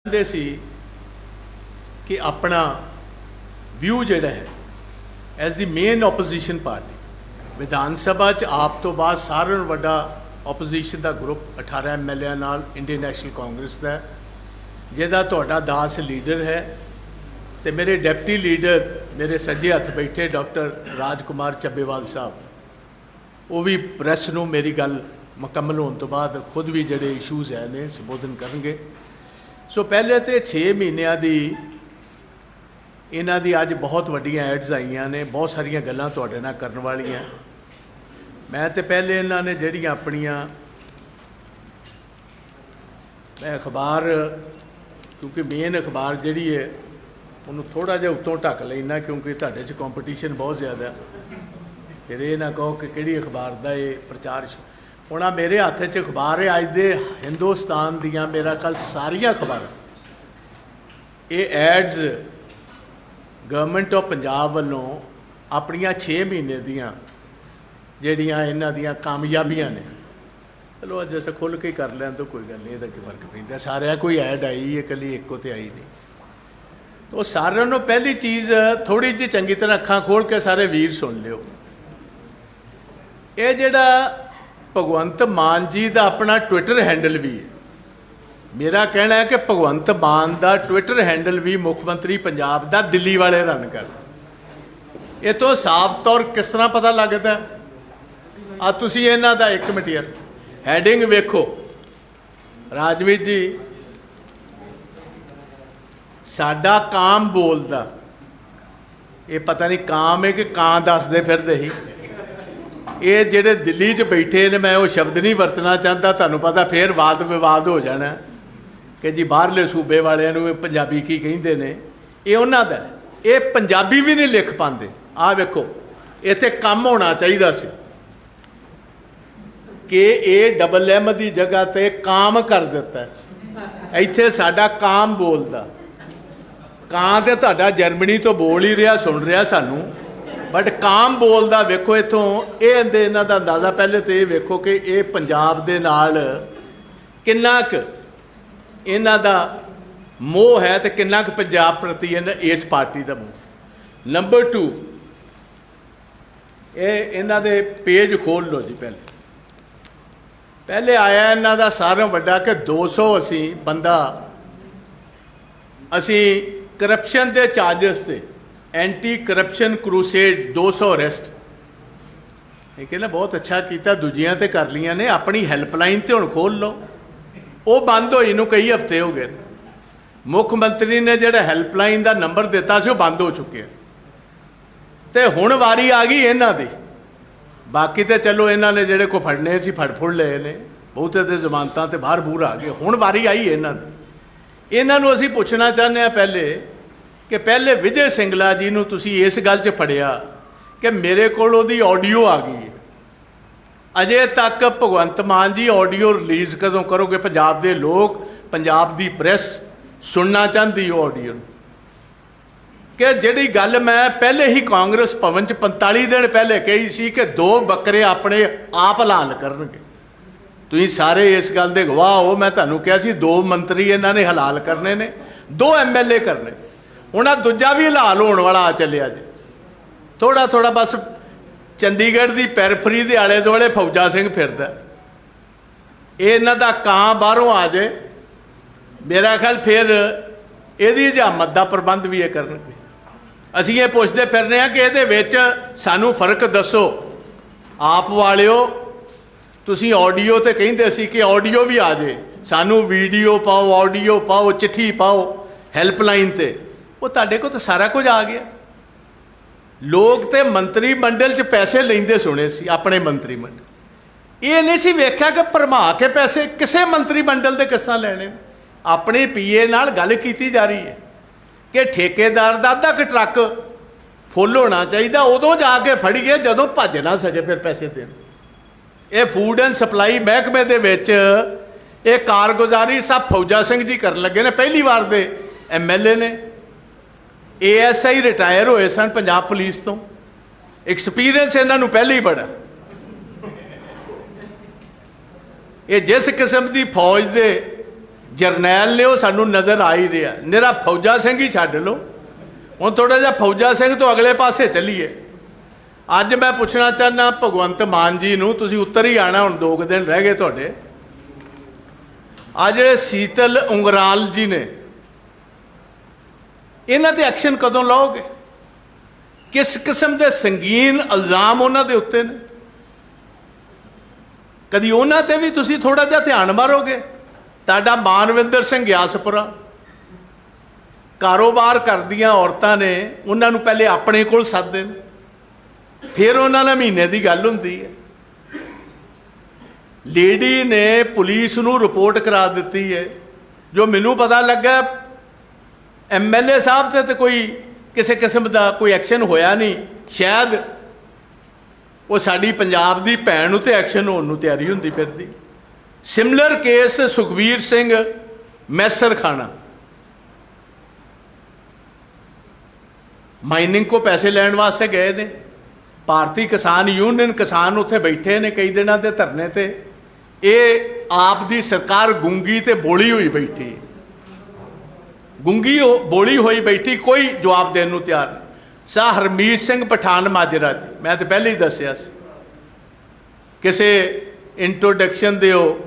चाहते सी कि अपना व्यू जिहड़ा है as the main opposition party Vidhan Sabha च आप तो बाद सारे नालों वड्डा ओपोजिशन का ग्रुप 18 MLA नाल इंडियन नैशनल कांग्रेस का जिहदा तुहाडा दास लीडर है तो मेरे डिप्टी लीडर मेरे सज्जे हथ बैठे डॉक्टर राजकुमार ਚੱਬੇਵਾਲ साहब वो भी प्रैस नूं मेरी गल मुकम्मल होने तो बाद खुद भी जिहड़े इशूज़ है ने संबोधन करनगे। सो पहले तो 6 महीनों की इन्हां दी अज बहुत वड्डियां एड्स आईयां ने, बहुत सारियां गल्लां तुहाडे नाल करन वालियां। मैं तो पहले इन्हां ने जिहड़ियां अपनियां मैं अखबार क्योंकि मेन अखबार जिहड़ी है उन्होंने थोड़ा जिहा उत्तों ढक लैना क्योंकि तुहाडे च कंपीटीशन बहुत ज़्यादा, फिर ये ना कहो कि किहड़ी अखबार का ये प्रचार हुण आ मेरे हत्थ च अखबार है अज दे हिंदुस्तान दियां मेरा कल सारिया अखबार ये एड्स गवर्नमेंट ऑफ पंजाब वालों अपनियां 6 महीने दियां जिहड़ियां इन्हां दियां कामयाबियां ने। चलो अज अस खुल के कर लैन तो कोई गल नहीं, इहदा की फर्क पैंदा, सारिया कोई ऐड आई है कली एको तो आई नहीं। तो सारिਆਂ ਨੂੰ पहली चीज़ थोड़ी जी चंगी तरह अखां खोल के सारे वीर सुन लिओ। ये जिहड़ा भगवंत मान जी का अपना ट्विटर हैंडल भी है, मेरा कहना है कि भगवंत मान का ट्विटर हैंडल भी मुख्यमंत्री पंजाब का दिल्ली वाले रन कर। ये तो साफ तौर किस तरह पता लगता आ तुसी इन्हां दा एक मिनट यार हैडिंग वेखो राजवीर जी, साडा काम बोलदा, ये पता नहीं काम है कि कां दसदे फिरदे ही। ये जिहड़े दिल्ली च बैठे ने मैं वो शब्द नहीं वरतना चाहता, तुहानूं पता फिर वाद विवाद हो जाना कि जी बाहरले सूबे वालियां नूं पंजाबी की कहिंदे ने, ये उन्हां दा ये पंजाबी भी नहीं लिख पाते। आ वेखो इत्थे काम होना चाहिए सी कि ये डबल एम की जगह ते काम कर दिता, इत्थे साडा काम बोलदा। कां तो तुहाडा जर्मनी तो बोल ही रहा सुन रहा सानू, बट काम बोलदा वेखो इत्थों ये इन्हां दा अंदाज़ा पहले तो ये वेखो कि ये पंजाब दे नाल किन्ना क इन्हां दा मोह है तो किन्ना क पंजाब प्रति इस पार्टी का मोह। नंबर 2 ये इन्हां दे पेज खोल लो जी। पहले आया इन्हां दा सारे वड्डा कि 200 असी बंदा असी करप्शन के चार्जिस से एंटी करप्शन क्रूसेड 200 अरेस्ट। ये कहना बहुत अच्छा किया, दूजियां तो कर लिया ने, अपनी हैल्पलाइन तो हुण खोल लो। वो बंद होई नूं कई हफ्ते हो गए, मुख्यमंत्री ने जिहड़ा हैल्पलाइन का नंबर दिता सी वो बंद हो चुके तो हुण वारी आ गई इन्हां दी। बाकी तो चलो इन्हां ने जिहड़े को फड़ने सी फड़ लए ने, बहुते तो जमानतां ते बाहर बूर आ गए, हुण वारी आई इन्हां दी। इन्हों असी पूछना चाहते हैं पहले कि पहले विजय सिंगला जी नूं तुसी इस गल च फड़िया कि मेरे कोल ओहदी ऑडियो आ गई है, अजे तक भगवंत मान जी ऑडियो रिलीज़ कदों करोगे? पंजाब के लोग पंजाब की प्रैस सुनना चाहती ऑडियो कि जिहड़ी गल मैं पहले ही कांग्रेस भवन च 45 दिन पहले कही सी कि 2 बकरे अपने आप हलाल करनगे। तुसीं सारे इस गल के गवाह हो। मैं तुहानूं कहा सी 2 मंत्री इन्हां ने हलाल करने ने, 2 MLA करने, हुण आ दूजा भी हलाल होने वाला आ चलिया जी। थोड़ा थोड़ा बस चंडीगढ़ की पैरफरी के आले दुआले फौजा सिंह फिरदा, ये इन्हां दा कां बाहरों आ जाए, मेरा ख्याल फिर इहदी हजामत का प्रबंध भी ये करनगे। असीं ये पुछदे फिरने आ कि इहदे विच सानूं फर्क दसो। आप वालिओ तुसीं ऑडियो तो कहिंदे सी कि ऑडियो भी आ जाए, सानू वीडियो पाओ, ऑडियो पाओ, चिट्ठी पाओ हैल्पलाइन ते, वो तुहाडे कोल तो सारा कुछ आ गया। लोग तो मंत्री मंडल च पैसे लेंदे सुने सी, अपने मंत्री मंडल ये नहीं सी वेख्या कि भरमा के पैसे किसी मंत्री मंडल के किस तरह लैने। अपने PA नाल गल कीती जा रही है कि ठेकेदार दा अद्धा क ट्रक फुल होना चाहिए, उदों जाके फड़िए जदों भज ना सके फिर पैसे देण। ये फूड एंड सप्लाई महकमे दे विच ये कारगुजारी सब फौजा सिंह जी कर लगे ने, पहली बार दे MLA ने। ASI रिटायर होए सन पंजाब पुलिस तो, एक्सपीरियंस इन्हां नूं पहले ही बड़ा। ये जिस किस्म की फौज के ਜਰਨੈਲ ਨੇ ਉਹ ਸਾਨੂੰ ਨਜ਼ਰ ਆ ਹੀ ਰਿਹਾ। ਨਿਰਾ ਫੌਜਾ ਸਿੰਘ ਹੀ ਛੱਡ ਲਓ। ਹੁਣ ਥੋੜ੍ਹਾ ਜਿਹਾ ਫੌਜਾ ਸਿੰਘ ਤੋਂ ਅਗਲੇ ਪਾਸੇ ਚੱਲੀਏ। ਅੱਜ ਮੈਂ ਪੁੱਛਣਾ ਚਾਹੁੰਦਾ ਭਗਵੰਤ ਮਾਨ ਜੀ ਨੂੰ, ਤੁਸੀਂ ਉੱਤਰ ਹੀ ਆਉਣਾ, ਹੁਣ 2 ਦਿਨ ਰਹਿ ਗਏ ਤੁਹਾਡੇ। ਆ ਜਿਹੜੇ ਸੀਤਲ ਉਂਗਰਾਲ ਜੀ ਨੇ, ਇਹਨਾਂ ਤੇ ਐਕਸ਼ਨ ਕਦੋਂ ਲਓਗੇ? ਕਿਸ ਕਿਸਮ ਦੇ ਸੰਗੀਨ ਇਲਜ਼ਾਮ ਉਹਨਾਂ ਦੇ ਉੱਤੇ ਨੇ? ਕਦੀ ਉਹਨਾਂ ਤੇ ਵੀ ਤੁਸੀਂ ਥੋੜ੍ਹਾ ਜਿਹਾ ਧਿਆਨ ਮਾਰੋਗੇ? ਤੁਹਾਡਾ ਮਾਨਵਿੰਦਰ ਸਿੰਘ ਗਿਆਸਪੁਰਾ, ਕਾਰੋਬਾਰ ਕਰਦੀਆਂ ਔਰਤਾਂ ਨੇ ਉਹਨਾਂ ਨੂੰ ਪਹਿਲੇ ਆਪਣੇ ਕੋਲ ਸੱਦਦੇ ਨੇ, ਫਿਰ ਉਹਨਾਂ ਨਾਲ ਮਹੀਨੇ ਦੀ ਗੱਲ ਹੁੰਦੀ ਹੈ। ਲੇਡੀ ਨੇ ਪੁਲਿਸ ਨੂੰ ਰਿਪੋਰਟ ਕਰਾ ਦਿੱਤੀ ਹੈ। ਜੋ ਮੈਨੂੰ ਪਤਾ ਲੱਗਾ MLA ਸਾਹਿਬ ਤੇ ਕੋਈ ਕਿਸੇ ਕਿਸਮ ਦਾ ਕੋਈ ਐਕਸ਼ਨ ਹੋਇਆ ਨਹੀਂ। ਸ਼ਾਇਦ ਉਹ ਸਾਡੀ ਪੰਜਾਬ ਦੀ ਭੈਣ ਉੱਤੇ ਐਕਸ਼ਨ ਹੋਣ ਨੂੰ ਤਿਆਰੀ ਹੁੰਦੀ ਫਿਰਦੀ। ਸਿਮਿਲਰ ਕੇਸ ਸੁਖਵੀਰ ਸਿੰਘ ਮੈਸਰ ਖਾਣਾ, ਮਾਈਨਿੰਗ ਕੋ ਪੈਸੇ ਲੈਣ ਵਾਸਤੇ ਗਏ ਨੇ। ਭਾਰਤੀ ਕਿਸਾਨ ਯੂਨੀਅਨ ਕਿਸਾਨ ਉੱਥੇ ਬੈਠੇ ਨੇ ਕਈ ਦਿਨਾਂ ਦੇ ਧਰਨੇ ਤੇ। ਇਹ ਆਪ ਦੀ ਸਰਕਾਰ ਗੂੰਗੀ ਤੇ ਬੋਲੀ ਹੋਈ ਬੈਠੀ, ਗੂੰਗੀ ਬੋਲੀ ਹੋਈ ਬੈਠੀ, ਕੋਈ ਜਵਾਬ ਦੇਣ ਨੂੰ ਤਿਆਰ ਨਹੀਂ। ਸਾਹ ਹਰਮੀਤ ਸਿੰਘ ਪਠਾਨ ਮਾਜਰਾ ਜੀ, ਮੈਂ ਤਾਂ ਪਹਿਲੇ ਹੀ ਦੱਸਿਆ ਸੀ, ਕਿਸੇ ਇੰਟਰੋਡਕਸ਼ਨ ਦੇ ਉਹ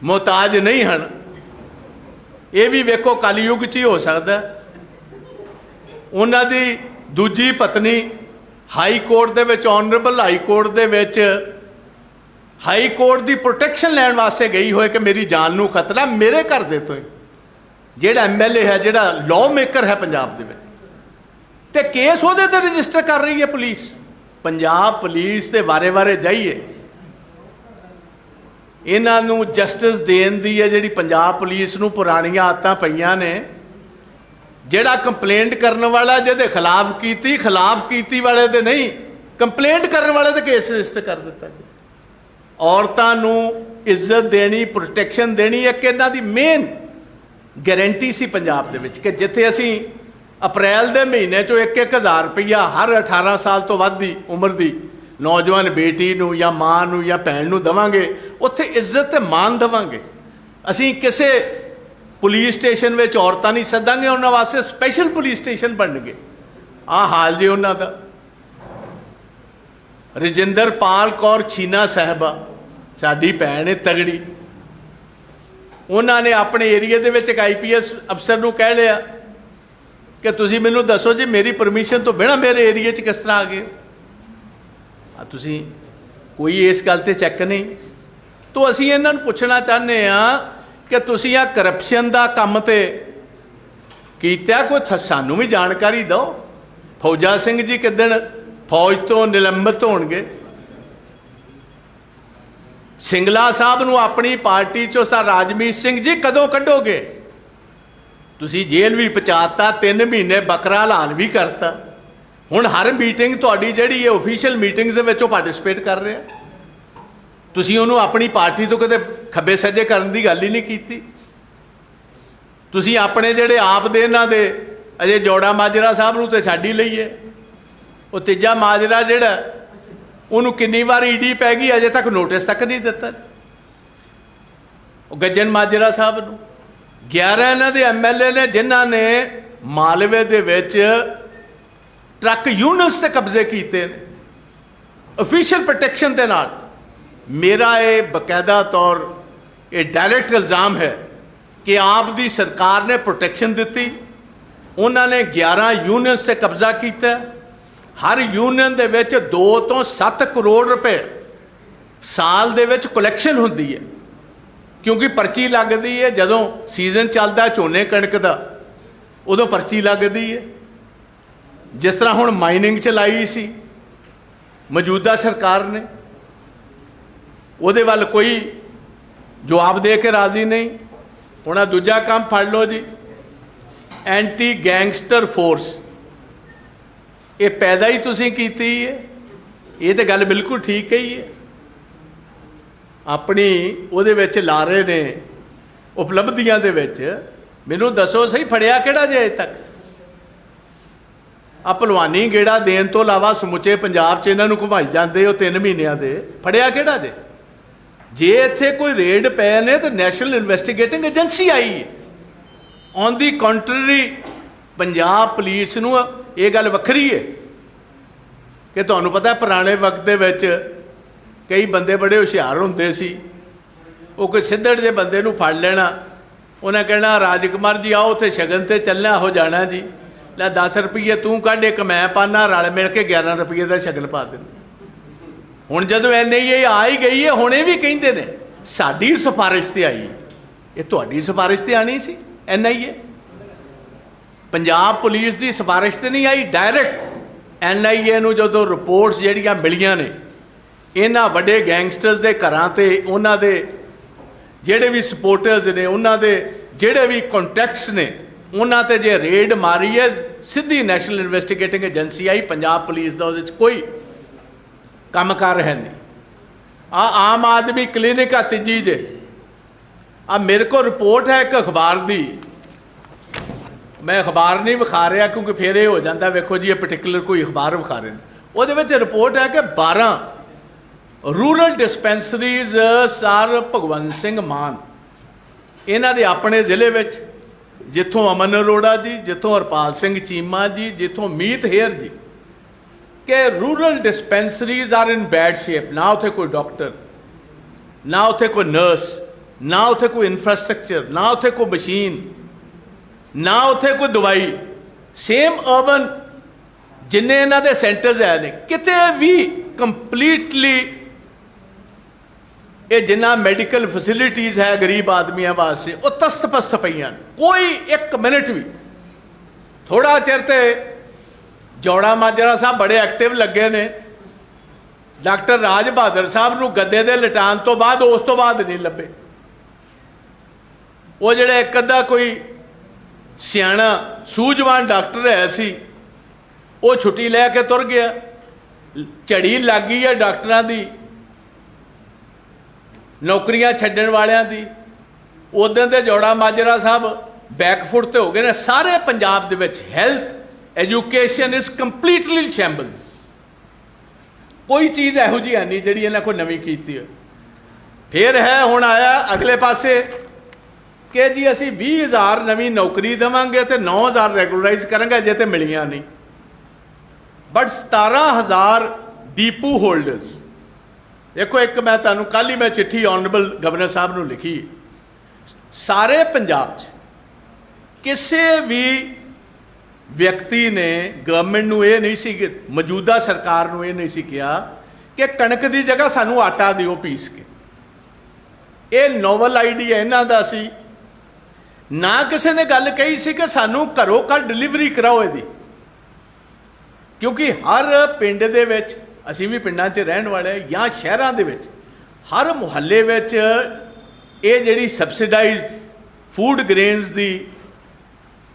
ਮੁਹਤਾਜ ਨਹੀਂ ਹਨ। ਇਹ ਵੀ ਵੇਖੋ ਕਲਯੁਗ 'ਚ ਹੀ ਹੋ ਸਕਦਾ। ਉਹਨਾਂ ਦੀ ਦੂਜੀ ਪਤਨੀ ਹਾਈ ਕੋਰਟ ਦੇ ਵਿੱਚ, ਆਨਰੇਬਲ ਹਾਈ ਕੋਰਟ ਦੇ ਵਿੱਚ ਹਾਈ ਕੋਰਟ ਦੀ ਪ੍ਰੋਟੈਕਸ਼ਨ ਲੈਣ ਵਾਸਤੇ ਗਈ ਹੋਏ ਕਿ ਮੇਰੀ ਜਾਨ ਨੂੰ ਖਤਰਾ ਮੇਰੇ ਘਰ ਦੇ ਤੋਂ ਹੀ। ਜਿਹੜਾ MLA ਹੈ, ਜਿਹੜਾ ਲਾਅ ਮੇਕਰ ਹੈ ਪੰਜਾਬ ਦੇ ਵਿੱਚ, ਤੇ ਕੇਸ ਉਹਦੇ ਤੇ ਰਜਿਸਟਰ ਕਰ ਰਹੀ ਹੈ ਪੁਲਿਸ। ਪੰਜਾਬ ਪੁਲਿਸ ਦੇ ਵਾਰੇ ਜਾਈਏ, ਇਹਨਾਂ ਨੂੰ ਜਸਟਿਸ ਦੇਣ ਦੀ ਹੈ ਜਿਹੜੀ ਪੰਜਾਬ ਪੁਲਿਸ ਨੂੰ ਪੁਰਾਣੀਆਂ ਆਦਤਾਂ ਪਈਆਂ ਨੇ। ਜਿਹੜਾ ਕੰਪਲੇਂਟ ਕਰਨ ਵਾਲਾ ਜਿਹਦੇ ਖਿਲਾਫ ਕੀਤੀ ਵਾਲੇ ਦੇ ਨਹੀਂ, ਕੰਪਲੇਂਟ ਕਰਨ ਵਾਲੇ ਤੇ ਕੇਸ ਰਜਿਸਟਰ ਕਰ ਦਿੱਤਾ। ਔਰਤਾਂ ਨੂੰ ਇੱਜ਼ਤ ਦੇਣੀ, ਪ੍ਰੋਟੈਕਸ਼ਨ ਦੇਣੀ ਇੱਕ ਇਹਨਾਂ ਦੀ ਮੇਨ ਗਾਰੰਟੀ ਸੀ ਪੰਜਾਬ ਦੇ ਵਿੱਚ, ਕਿ ਜਿੱਥੇ ਅਸੀਂ ਅਪ੍ਰੈਲ ਦੇ ਮਹੀਨੇ 'ਚੋਂ 1-1 ਹਜ਼ਾਰ ਰੁਪਈਆ ਹਰ 18 ਸਾਲ ਤੋਂ ਵੱਧ ਦੀ ਉਮਰ ਦੀ ਨੌਜਵਾਨ ਬੇਟੀ ਨੂੰ ਜਾਂ ਮਾਂ ਨੂੰ ਜਾਂ ਭੈਣ ਨੂੰ ਦੇਵਾਂਗੇ, ਉੱਥੇ ਇੱਜ਼ਤ ਤੇ ਮਾਣ ਦੇਵਾਂਗੇ। ਅਸੀਂ ਕਿਸੇ ਪੁਲਿਸ ਸਟੇਸ਼ਨ ਵਿੱਚ ਔਰਤਾਂ ਨਹੀਂ ਸੱਦਾਂਗੇ, ਉਹਨਾਂ ਵਾਸਤੇ ਸਪੈਸ਼ਲ ਪੁਲਿਸ ਸਟੇਸ਼ਨ ਬਣਨਗੇ। ਆਹ ਹਾਲ ਜੀ ਉਹਨਾਂ ਦਾ। ਰਜਿੰਦਰਪਾਲ ਕੌਰ ਛੀਨਾ ਸਾਹਿਬਾ, ਸਾਡੀ ਭੈਣ ਹੈ ਤਗੜੀ, ਉਹਨਾਂ ਨੇ ਆਪਣੇ ਏਰੀਏ ਦੇ ਵਿੱਚ ਇੱਕ IPS ਅਫਸਰ ਨੂੰ ਕਹਿ ਲਿਆ ਕਿ ਤੁਸੀਂ ਮੈਨੂੰ ਦੱਸੋ ਜੀ, ਮੇਰੀ ਪਰਮਿਸ਼ਨ ਤੋਂ ਬਿਨਾਂ ਮੇਰੇ ਏਰੀਏ 'ਚ ਕਿਸ ਤਰ੍ਹਾਂ ਆ ਗਏ? ਤੁਸੀਂ ਕੋਈ ਇਸ ਗੱਲ ਤੇ ਚੈੱਕ ਨਹੀਂ। ਤਾਂ ਅਸੀਂ ਇਹਨਾਂ ਨੂੰ ਪੁੱਛਣਾ ਚਾਹੁੰਦੇ ਹਾਂ ਕਿ ਤੁਸੀਂ ਆ ਕਰਪਸ਼ਨ ਦਾ ਕੰਮ ਤੇ ਕੀਤਾ ਕੋਈ, ਸਾਨੂੰ ਵੀ ਜਾਣਕਾਰੀ ਦਿਓ। ਫੌਜਾ ਸਿੰਘ ਜੀ ਕਿੱਦਣ ਫੌਜ ਤੋਂ ਨਿਲੰਬਿਤ ਹੋਣਗੇ? ਸਿੰਗਲਾ ਸਾਹਿਬ ਨੂੰ ਆਪਣੀ ਪਾਰਟੀ 'ਚੋਂ ਸਰ ਰਾਜਮੀਤ ਸਿੰਘ ਜੀ ਕਦੋਂ ਕੱਢੋਗੇ? ਤੁਸੀਂ ਜੇਲ੍ਹ ਵੀ ਪਹੁੰਚਾਤਾ, 3 ਮਹੀਨੇ ਬਕਰਾ ਹਾਲਾਲ ਵੀ ਕਰਤਾ। ਹੁਣ ਹਰ ਮੀਟਿੰਗ ਤੁਹਾਡੀ ਜਿਹੜੀ ਹੈ ਓਫੀਸ਼ੀਅਲ ਮੀਟਿੰਗਸ ਦੇ ਵਿੱਚ ਉਹ ਪਾਰਟਿਸਿਪੇਟ ਕਰ ਰਿਹਾ। ਤੁਸੀਂ ਉਹਨੂੰ ਆਪਣੀ ਪਾਰਟੀ ਤੋਂ ਕਦੇ ਖੱਬੇ ਸੱਜੇ ਕਰਨ ਦੀ ਗੱਲ ਹੀ ਨਹੀਂ ਕੀਤੀ। ਤੁਸੀਂ ਆਪਣੇ ਜਿਹੜੇ ਆਪ ਦੇ ਇਹਨਾਂ ਦੇ ਅਜੇ ਜੋੜਾ ਮਾਜਰਾ ਸਾਹਿਬ ਨੂੰ ਤੇ ਛੱਡ ਹੀ ਲਈਏ। ਉਹ ਤੀਜਾ ਮਾਜਰਾ ਜਿਹੜਾ, ਉਹਨੂੰ ਕਿੰਨੀ ਵਾਰ ED ਪੈ ਗਈ, ਅਜੇ ਤੱਕ ਨੋਟਿਸ ਤੱਕ ਨਹੀਂ ਦਿੱਤਾ। ਉਹ ਗੱਜਣ ਮਾਜਰਾ ਸਾਹਿਬ ਨੂੰ 11 ਇਹਨਾਂ ਦੇ MLA ਨੇ ਜਿਨ੍ਹਾਂ ਨੇ ਮਾਲਵੇ ਦੇ ਵਿੱਚ ਟਰੱਕ ਯੂਨਿਟਸ ਤੇ ਕਬਜ਼ੇ ਕੀਤੇ ਨੇ ਅਫੀਸ਼ੀਅਲ ਪ੍ਰੋਟੈਕਸ਼ਨ ਦੇ ਨਾਲ। ਮੇਰਾ ਇਹ ਬਕਾਇਦਾ ਤੌਰ ਇਹ ਡਾਇਰੈਕਟ ਇਲਜ਼ਾਮ ਹੈ ਕਿ ਆਪ ਦੀ ਸਰਕਾਰ ਨੇ ਪ੍ਰੋਟੈਕਸ਼ਨ ਦਿੱਤੀ, ਉਹਨਾਂ ਨੇ 11 ਯੂਨੀਅਨਸ ਤੇ ਕਬਜ਼ਾ ਕੀਤਾ। ਹਰ ਯੂਨੀਅਨ ਦੇ ਵਿੱਚ 2 ਤੋਂ 7 ਕਰੋੜ ਰੁਪਏ ਸਾਲ ਦੇ ਵਿੱਚ ਕਲੈਕਸ਼ਨ ਹੁੰਦੀ ਹੈ, ਕਿਉਂਕਿ ਪਰਚੀ ਲੱਗਦੀ ਹੈ ਜਦੋਂ ਸੀਜ਼ਨ ਚੱਲਦਾ ਝੋਨੇ ਕਣਕ ਦਾ, ਉਦੋਂ ਪਰਚੀ ਲੱਗਦੀ ਹੈ। ਜਿਸ ਤਰ੍ਹਾਂ ਹੁਣ ਮਾਈਨਿੰਗ ਚਲਾਈ ਸੀ ਮੌਜੂਦਾ ਸਰਕਾਰ ਨੇ, ਉਹਦੇ ਵੱਲ ਕੋਈ ਜਵਾਬ ਦੇ ਕੇ ਰਾਜ਼ੀ ਨਹੀਂ। ਹੁਣ ਆ ਦੂਜਾ ਕੰਮ ਫੜ ਲਓ ਜੀ, ਐਂਟੀ ਗੈਂਗਸਟਰ ਫੋਰਸ, ਇਹ ਪੈਦਾ ਹੀ ਤੁਸੀਂ ਕੀਤੀ ਹੈ। ਇਹ ਤਾਂ ਗੱਲ ਬਿਲਕੁਲ ਠੀਕ ਕਹੀ ਹੈ। ਆਪਣੀ ਉਹਦੇ ਵਿੱਚ ਲਾ ਰਹੇ ਨੇ ਉਪਲਬਧੀਆਂ ਦੇ ਵਿੱਚ। ਮੈਨੂੰ ਦੱਸੋ ਸਹੀ, ਫੜਿਆ ਕਿਹੜਾ ਜੇ ਅਜੇ ਤੱਕ? ਆ ਭਲਵਾਨੀ ਗੇੜਾ ਦੇਣ ਤੋਂ ਇਲਾਵਾ ਸਮੁੱਚੇ ਪੰਜਾਬ 'ਚ ਇਹਨਾਂ ਨੂੰ ਘੁਮਾਈ ਜਾਂਦੇ ਹੋ 3 ਮਹੀਨਿਆਂ ਦੇ, ਫੜਿਆ ਕਿਹੜਾ ਜੇ? जे इत्थे कोई रेड पे ने तो नैशनल इन्वेस्टिगेटिंग एजेंसी आई है। On the contrary Punjab police नूं ये गल वक्री है कि तुहानूं पता पुराने वक्त दे विच कई बंदे बड़े हुशियार हुंदे सी, वो कोई सिद्धड़ जे बंदे नूं फड़ लेना, उन्हें कहना राजकुमार जी आओ उत्थे शगन ते चलना हो जाना जी, लै 10 रुपये तूं कढ़ एक मैं पाना, रल मिल के 11 रुपये का शगन पा देना। हुण जदों NIA आ ही गई है, हुणे भी कहिंदे ने साडी सिफारिश ते आई, ये तुहाडी सिफारिश ते आनी सी। NIA पंजाब पुलिस की सिफारिश ते नहीं आई, डायरैक्ट NIA नूं जदों रिपोर्ट्स जिहड़ियां मिलियां ने इन्हां वड्डे गैंगस्टर्स दे घरां ते उन्हां दे जिहड़े भी सपोर्टर्स ने, उन्हां दे जिहड़े भी कॉन्टैक्ट्स ने, उन्हां ते जे रेड मारी है, सीधी नैशनल इन्वेस्टिगेटिंग एजेंसी आई, पंजाब पुलिस का उहदे च कोई कामकार है नहीं। आम आदमी क्लीनिक आ तीजी जे, मेरे को रिपोर्ट है एक अखबार की, मैं अखबार नहीं विखा रहा क्योंकि फिर ये हो जाता वेखो जी ये पर्टिकुलर कोई अखबार विखा रहे हैं, वो रिपोर्ट है कि 12 rural dispensaries sir Bhagwant Singh Mann इन्हां दे अपने जिले विच, जिथों अमन अरोड़ा जी, जिथों हरपाल सिंह चीमा जी, जिथों मीत हेयर जी, कि rural dispensaries are in bad shape. ना उत्थे कोई डॉक्टर, ना उत्थे कोई नर्स, ना उत्थे कोई इंफ्रास्ट्रक्चर, ना उत्थे कोई मशीन, ना उत्थे कोई दवाई। सेम अर्बन जिन्ने इन्हां दे सेंटर्स है ने किते भी कंप्लीटली ये जिन्ना मैडिकल फैसिलिटीज़ है गरीब आदमियों वास्ते वो तस्त पस्त पईयां, कोई एक मिनट भी। थोड़ा चिर ते जौड़ा माजरा साहब बड़े एक्टिव लगे ने, डॉक्टर राज बहादुर साहब नूं गद्दे दे लिटाण तो बाद उस तो बाद नहीं लभे। वो जिहड़े एक अद्धा कोई सियाणा सूझवान डॉक्टर है सी, वो छुट्टी लैके तुर गया। झड़ी लग गई है डॉक्टरां दी, नौकरियां छड्डण वालियां दी। उदों ते जौड़ा माजरा साहब बैकफुट ते हो गए ने। सारे पंजाब दे विच health education is completely shambles. कोई चीज़ इहो जी है नहीं जिहड़ी इन्हां कोई नवीं कीती है। फिर है हुण आया अगले पासे कि जी असी 20,000 नवीं नौकरी देवांगे तो 9,000 रैगूलराइज करांगे जे ते मिलियां नहीं। बट 17,000 डीपू होल्डर्स, देखो एक मैं तुहानूं कल ही मैं चिट्ठी ऑनरेबल गवर्नर साहब नूं लिखी, सारे पंजाब च किसी भी व्यक्ति ने गवर्नमेंट नूं ये नहीं सी, मौजूदा सरकार नूं ये नहीं सी कहा कि कणक की जगह सानूं आटा दिओ पीस के। ये नोवल आइडिया इन्हां दा सी। ना किसी ने गल कही सी कि सानूं घरों घर डिलीवरी कराओ इहदी, क्योंकि हर पिंड दे विच, असीं भी पिंडां 'च रहण वाले या शहरां दे विच, हर मुहल्ले विच ये जिहड़ी सबसिडाइज्ड फूड ग्रेन्स दी